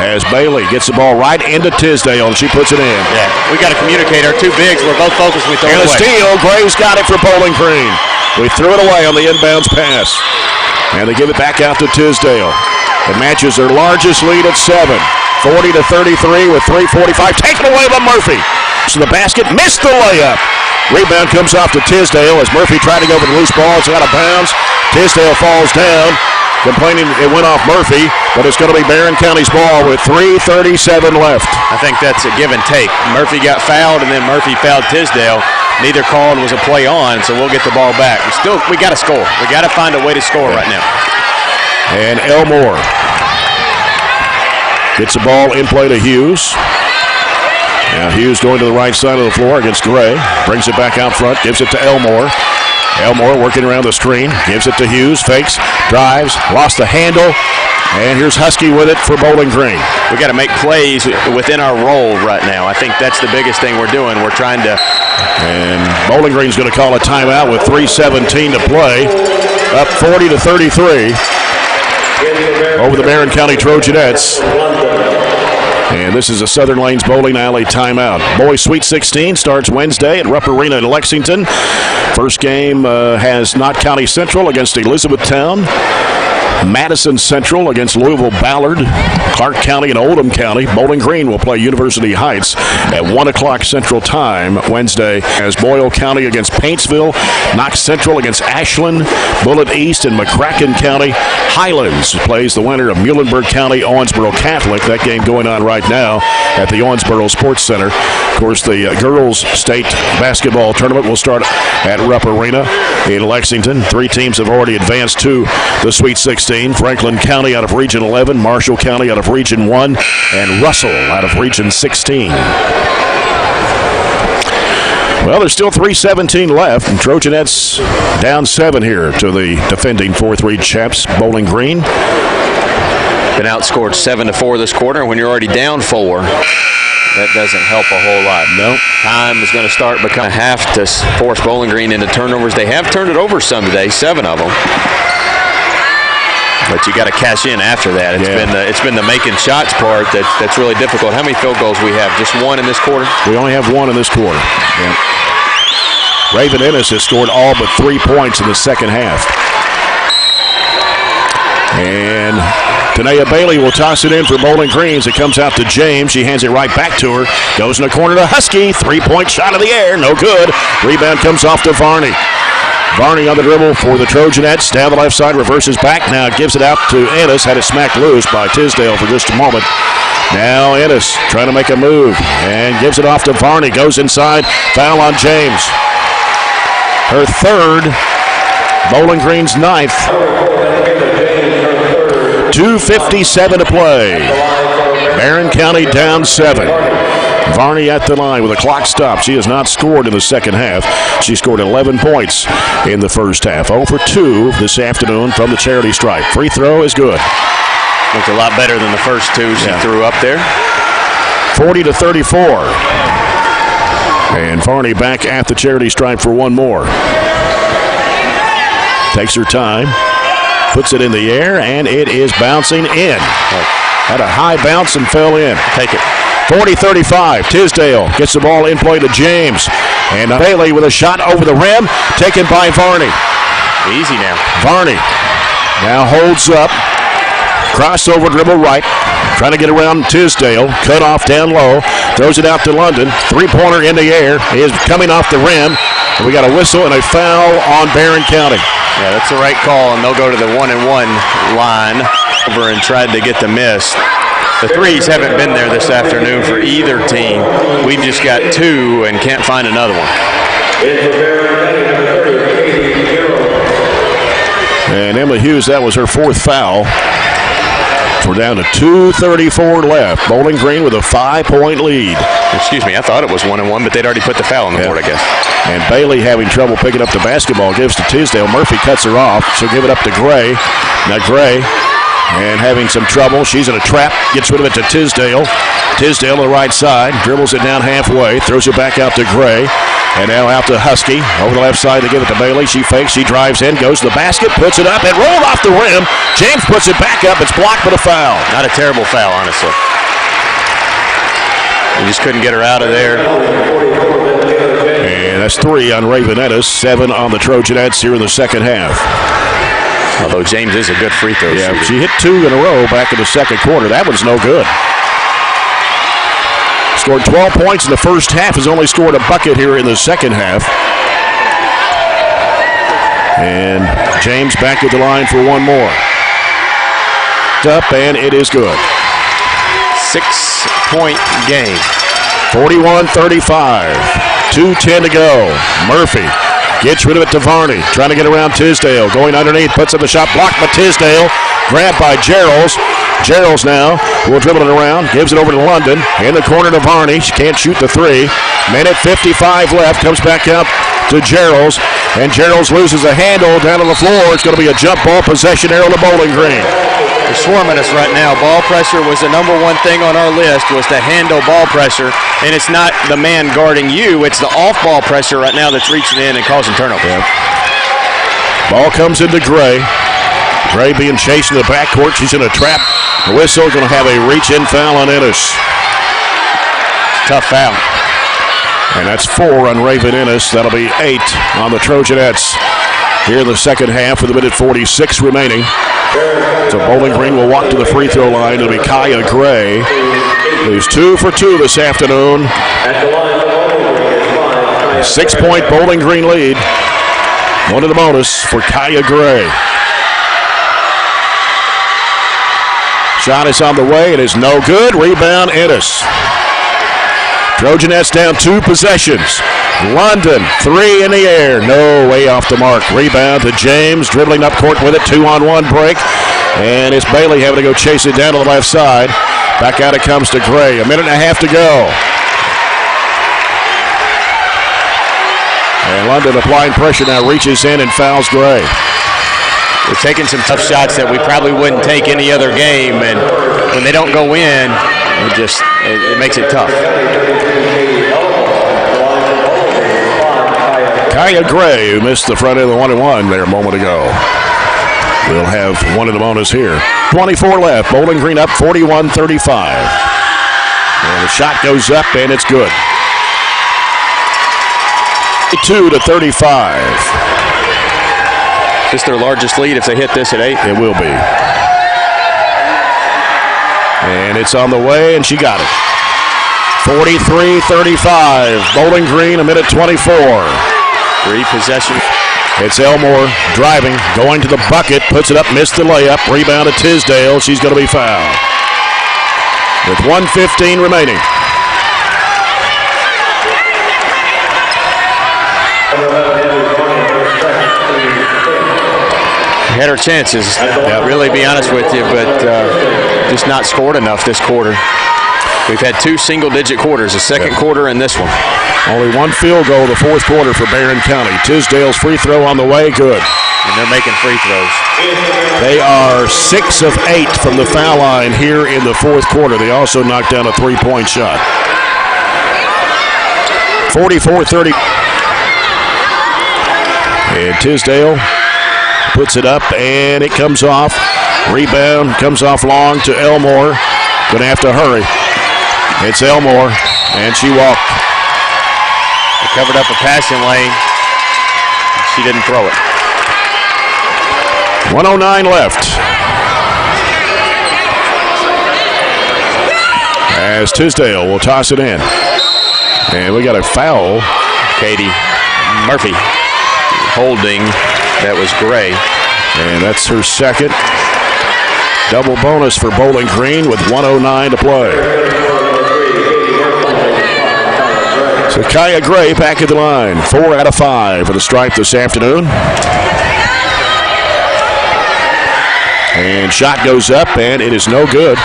As Bailey gets the ball right into Tisdale, and she puts it in. Yeah, we got to communicate. Our two bigs, we're both focused. We throw it away. And a steal. Graves got it for Bowling Green. We threw it away on the inbounds pass. And they give it back out to Tisdale. It matches their largest lead at 7. 40-33 with 3:45. Taken away by Murphy. So the basket missed the layup. Rebound comes off to Tisdale as Murphy tried to go for the loose ball. It's out of bounds. Tisdale falls down. Complaining it went off Murphy, but it's going to be Barren County's ball with 3:37 left. I think that's a give and take. Murphy got fouled, and then Murphy fouled Tisdale. Neither called was a play on, so we'll get the ball back. We got to score. We got to find a way to score right now. And Elmore gets the ball in play to Hughes. Now Hughes going to the right side of the floor against Gray. Brings it back out front, gives it to Elmore. Elmore working around the screen, gives it to Hughes, fakes, drives, lost the handle, and here's Husky with it for Bowling Green. We got to make plays within our role right now. I think that's the biggest thing we're doing. We're trying to. And Bowling Green's going to call a timeout with 3:17 to play, up 40-33 over the Barren County Trojanettes. And this is a Southern Lanes Bowling Alley timeout. Boys Sweet 16 starts Wednesday at Rupp Arena in Lexington. First game has Knott County Central against Elizabethtown. Madison Central against Louisville Ballard. Clark County and Oldham County. Bowling Green will play University Heights at 1 o'clock Central Time Wednesday, as Boyle County against Paintsville. Knox Central against Ashland. Bullitt East and McCracken County. Highlands plays the winner of Muhlenberg County, Owensboro Catholic. That game going on right now at the Owensboro Sports Center. Of course, the girls' state basketball tournament will start at Rupp Arena in Lexington. 3 teams have already advanced to the Sweet 16. Franklin County out of Region 11, Marshall County out of Region 1, and Russell out of Region 16. Well, there's still 3:17 left, and Trojanettes down 7 here to the defending 4-3 champs, Bowling Green. Been outscored 7-4 this quarter. When you're already down 4, that doesn't help a whole lot. No. Time is going to start becoming half to force Bowling Green into turnovers. They have turned it over some today, 7 of them. But you got to cash in after that. It's been the making shots part that's really difficult. How many field goals we have? Just 1 in this quarter? We only have 1 in this quarter. Yeah. Raven Ennis has scored all but 3 points in the second half. And Tanea Bailey will toss it in for Bowling Green as it comes out to James. She hands it right back to her. Goes in the corner to Husky. 3-point shot in the air. No good. Rebound comes off to Varney. Varney on the dribble for the Trojanettes. Down the left side, reverses back. Now gives it out to Ennis. Had it smacked loose by Tisdale for just a moment. Now Ennis trying to make a move and gives it off to Varney. Goes inside. Foul on James. Her 3rd. Bowling Green's 9th. 2:57 to play. Barren County down 7. Varney at the line with a clock stop. She has not scored in the second half. She scored 11 points in the first half. 0 for 2 this afternoon from the charity stripe. Free throw is good. Looked a lot better than the first 2 she threw up there. 40-34. And Varney back at the charity stripe for one more. Takes her time. Puts it in the air, and it is bouncing in. Had a high bounce and fell in. Take it. 40-35. Tisdale gets the ball in play to James. And Bailey with a shot over the rim, taken by Varney. Easy now. Varney now holds up. Crossover dribble right. Trying to get around Tisdale. Cut off down low. Throws it out to London. 3-pointer in the air. He is coming off the rim. And we got a whistle and a foul on Barren County. Yeah, that's the right call, and they'll go to the 1-and-1 line over and tried to get the miss. The threes haven't been there this afternoon for either team. We've just got 2 and can't find another one. And Emma Hughes, that was her 4th foul. We're down to 2:34 left. Bowling Green with a 5-point lead. Excuse me, I thought it was 1-1, but they'd already put the foul on the board, I guess. And Bailey having trouble picking up the basketball, gives to Tisdale. Murphy cuts her off. She'll give it up to Gray. Now Gray, and having some trouble. She's in a trap, gets rid of it to Tisdale. Tisdale on the right side, dribbles it down halfway, throws it back out to Gray. And now out to Husky. Over the left side, they give it to Bailey. She fakes, she drives in, goes to the basket, puts it up, and rolled off the rim. James puts it back up. It's blocked, but a foul. Not a terrible foul, honestly. You just couldn't get her out of there. And that's 3 on Ravenettas, 7 on the Trojanettes here in the second half. Although James is a good free throw shooter. She hit 2 in a row back in the second quarter. That one's no good. Scored 12 points in the first half, has only scored a bucket here in the second half. And James back to the line for one more. Up, and it is good. 6-point game. 41-35. 2:10 to go. Murphy gets rid of it to Varney. Trying to get around Tisdale. Going underneath. Puts up the shot. Blocked by Tisdale. Grabbed by Geralds. Geralds now will dribble it around. Gives it over to London. In the corner to Varney. She can't shoot the 3. Minute 55 left. Comes back out to Geralds. And Geralds loses a handle down on the floor. It's going to be a jump ball possession there on the Bowling Green. They're swarming us right now. Ball pressure was the number one thing on our list, was to handle ball pressure. And it's not the man guarding you. It's the off-ball pressure right now that's reaching in and causing turnover. Yep. Ball comes into Gray. Gray being chased in the backcourt. She's in a trap. The whistle going to have a reach-in foul on Ennis. Tough foul. And that's 4 on Raven Ennis. That'll be 8 on the Trojanettes here in the second half with a minute 46 remaining. So Bowling Green will walk to the free throw line. It'll be Kaya Gray, who's 2 for 2 this afternoon. 6-point Bowling Green lead. One to the bonus for Kaya Gray. Shot is on the way. It is no good. Rebound, Ennis. Trojanettes down 2 possessions. London, 3 in the air. No, way off the mark. Rebound to James, dribbling up court with it. 2-on-1 break. And it's Bailey having to go chase it down to the left side. Back out it comes to Gray. A minute and a half to go. And London applying pressure now, reaches in and fouls Gray. We're taking some tough shots that we probably wouldn't take any other game, and when they don't go in, it makes it tough. Kaya Gray, who missed the front end of the 1-and-1 there a moment ago. We'll have one in the bonus here. 24 left. Bowling Green up 41-35. And the shot goes up, and it's good. 2-35. Is this their largest lead if they hit this at 8? It will be. And it's on the way, and she got it. 43-35. Bowling Green, a minute 24. 3 possessions. It's Elmore driving, going to the bucket, puts it up, missed the layup. Rebound to Tisdale. She's going to be fouled. With 1:15 remaining. Had her chances, really, be honest with you, but just not scored enough this quarter. We've had 2 single-digit quarters, the second quarter and this one. Only 1 field goal the fourth quarter for Barren County. Tisdale's free throw on the way, good. And they're making free throws. They are 6 of 8 from the foul line here in the fourth quarter. They also knocked down a 3-point shot. 44-30. And Tisdale puts it up, and it comes off. Rebound comes off long to Elmore. Going to have to hurry. It's Elmore, and she walked. They covered up a passing lane. She didn't throw it. 1:09 left. As Tisdale will toss it in. And we got a foul. Katie Murphy holding. That was Gray. And that's her second. Double bonus for Bowling Green with 1:09 to play. So Kaya Gray back at the line. 4 out of 5 for the stripe this afternoon. And shot goes up, and it is no good.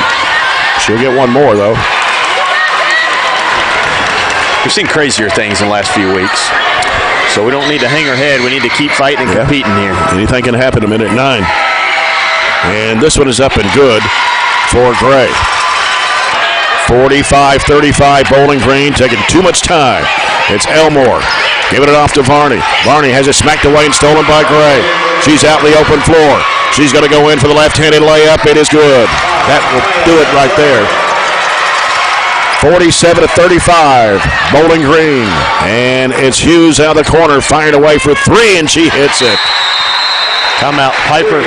She'll get one more, though. we've seen crazier things in the last few weeks. So we don't need to hang our head. We need to keep fighting and competing here. Anything can happen in minute 9. And this one is up and good for Gray. 45-35 Bowling Green, taking too much time. It's Elmore giving it off to Varney. Varney has it smacked away and stolen by Gray. She's out in the open floor. She's going to go in for the left-handed layup. It is good. That will do it right there. 47-35, Bowling Green. And it's Hughes out of the corner, fired away for 3, and she hits it. Timeout. Piper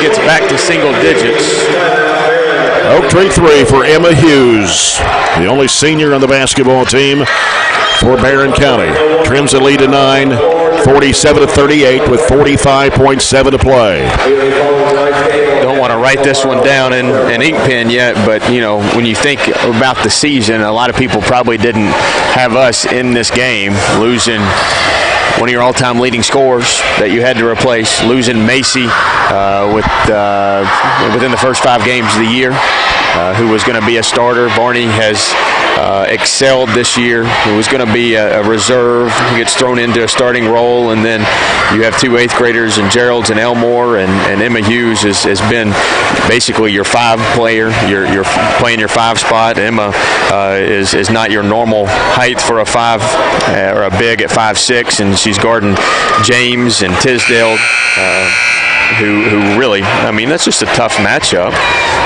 gets back to single digits. Oak Tree 3 for Emma Hughes, the only senior on the basketball team for Barren County. Trims the lead to 9, 47-38 with 45.7 to play. Don't want to write this one down in ink pen yet, but you know, when you think about the season, a lot of people probably didn't have us in this game, losing one of your all-time leading scorers that you had to replace, losing Macy within the first 5 games of the year, who was going to be a starter. Barney has excelled this year. It was going to be a reserve. He gets thrown into a starting role, and then you have 2 8th graders in Gerald's and Elmore, and Emma Hughes has been basically your 5 player. You're playing your 5 spot. Emma is not your normal height for a 5 or a big at 5'6", and she's guarding James and Tisdale, who really, I mean, that's just a tough matchup.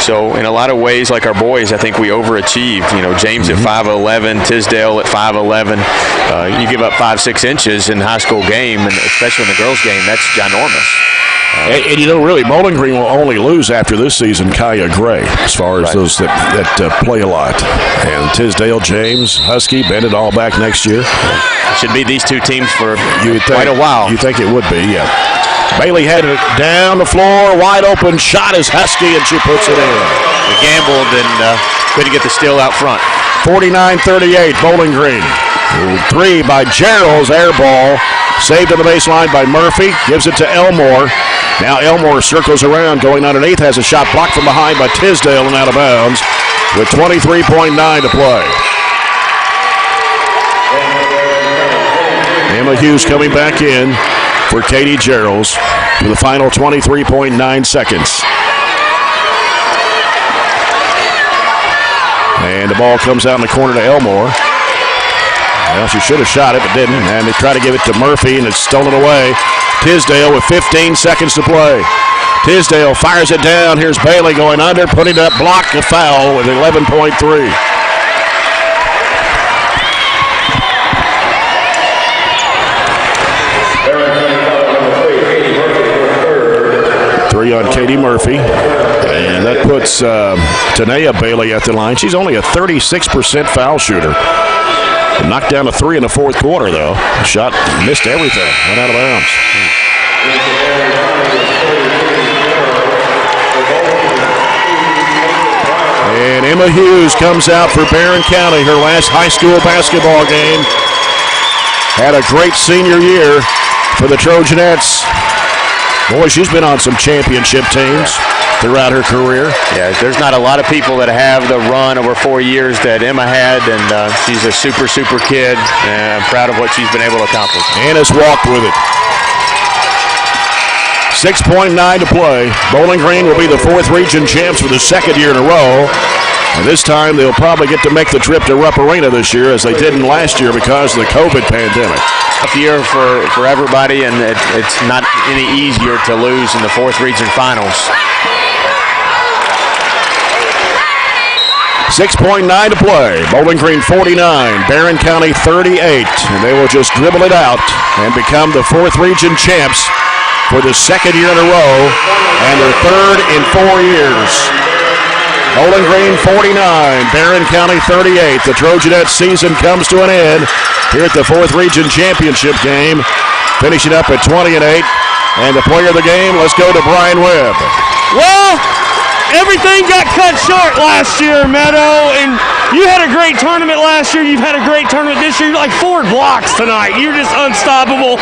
So in a lot of ways, like our boys, I think we overachieved. You know, James at 5'11", Tisdale at 5'11". You give up 5-6 inches in the high school game, and especially in the girls' game, that's ginormous. And you know, really, Bowling Green will only lose after this season Kaya Gray, as far as those that play a lot. And Tisdale, James, Husky, Bennett all back next year. Should be these 2 teams for quite a while. You think it would be, yeah. Bailey had it down the floor, wide open shot is Husky, and she puts it in. They gambled and couldn't get the steal out front. 49-38, Bowling Green. 3 by Gerald's air ball. Saved on the baseline by Murphy. Gives it to Elmore. Now Elmore circles around, going underneath, has a shot blocked from behind by Tisdale and out of bounds with 23.9 to play. Emma Hughes coming back in for Katie Geralds for the final 23.9 seconds. And the ball comes out in the corner to Elmore. Well, she should have shot it, but didn't. And they try to give it to Murphy, and it's stolen away. Tisdale with 15 seconds to play. Tisdale fires it down. Here's Bailey going under, putting it up, blocked, a foul with 11.3. On Katie Murphy, and that puts Tanea Bailey at the line. She's only a 36% foul shooter. Knocked down a 3 in the 4th quarter, though. Shot, missed everything, went out of bounds. And Emma Hughes comes out for Barren County, her last high school basketball game. Had a great senior year for the Trojanettes. Boy, she's been on some championship teams throughout her career. Yeah, there's not a lot of people that have the run over 4 years that Emma had, and she's a super kid, and I'm proud of what she's been able to accomplish. Anna's walked with it. 6.9 to play. Bowling Green will be the 4th region champs for the 2nd year in a row. And this time they'll probably get to make the trip to Rupp Arena this year, as they didn't last year because of the COVID pandemic. Tough year for everybody, and it's not any easier to lose in the 4th region finals. 6.9 to play. Bowling Green 49, Barren County 38. And they will just dribble it out and become the 4th region champs for the 2nd year in a row and their 3rd in 4 years. Bowling Green 49, Barren County 38. The Trojanettes season comes to an end here at the 4th Region Championship game. Finishing up at 20-8. And the player of the game, let's go to Brian Webb. Well, everything got cut short last year, Meadow, and You had a great tournament last year. You've had a great tournament this year. You're like 4 blocks tonight. You're just unstoppable.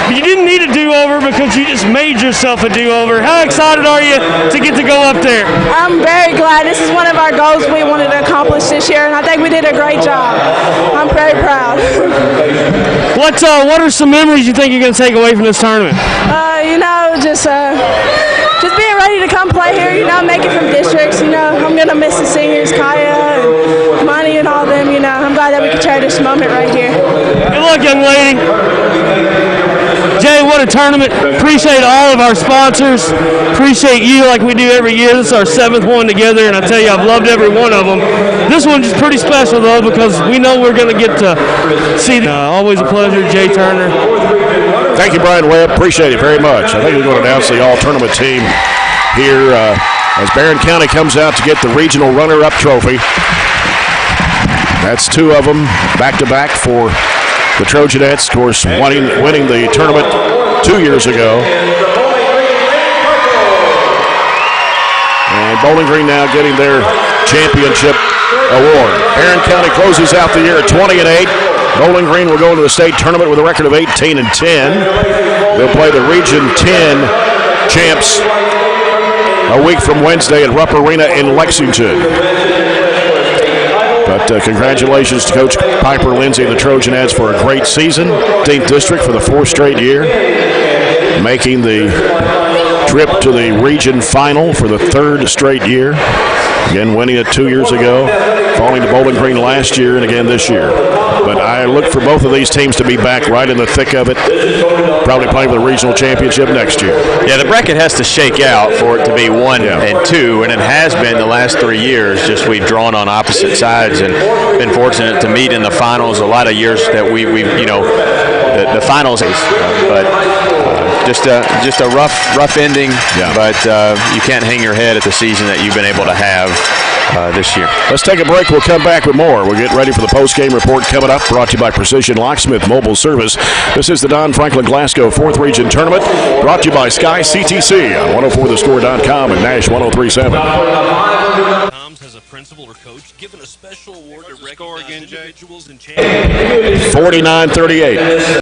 You didn't need a do-over because you just made yourself a do-over. How excited are you to get to go up there? I'm very glad. This is one of our goals we wanted to accomplish this year, and I think we did a great job. I'm very proud. What are some memories you think you're going to take away from this tournament? Just being ready to come play here, make it from districts. I'm going to miss the seniors, Kaya and Money and all them. I'm glad that we could share this moment right here. Good luck, young lady. Jay, what a tournament. Appreciate all of our sponsors. Appreciate you like we do every year. This is our 7th one together, and I tell you, I've loved every one of them. This one's just pretty special, though, because we know we're going to get to see always a pleasure, Jay Turner. Thank you, Brian Webb. Appreciate it very much. I think we're going to announce the all-tournament team here as Barren County comes out to get the regional runner-up trophy. That's 2 of them back-to-back for the Trojanettes, of course, winning the tournament 2 years ago. And Bowling Green now getting their championship award. Barren County closes out the year at 20-8. Bowling Green will go into the state tournament with a record of 18-10. They'll play the Region 10 champs a week from Wednesday at Rupp Arena in Lexington. But congratulations to Coach Piper, Lindsay, and the Trojanettes for a great season. 15th district for the 4th straight year. Making the trip to the region final for the 3rd straight year. Again, winning it 2 years ago. Falling to Bowling Green last year and again this year. But I look for both of these teams to be back right in the thick of it. Probably playing for the regional championship next year. Yeah, the bracket has to shake out for it to be 1 and 2, and it has been the last 3 years. Just we've drawn on opposite sides and been fortunate to meet in the finals. A lot of years that we've the finals, but just a rough ending. Yeah. But you can't hang your head at the season that you've been able to have this year. Let's take a break. We'll come back with more. We'll get ready for the post-game report coming up, brought to you by Precision Locksmith Mobile Service. This is the Don Franklin Glasgow 4th Region Tournament, brought to you by Sky CTC on 104thescore.com and Nash 103.7. Has a principal or coach given a special award to recognize individuals and champions. 49-38.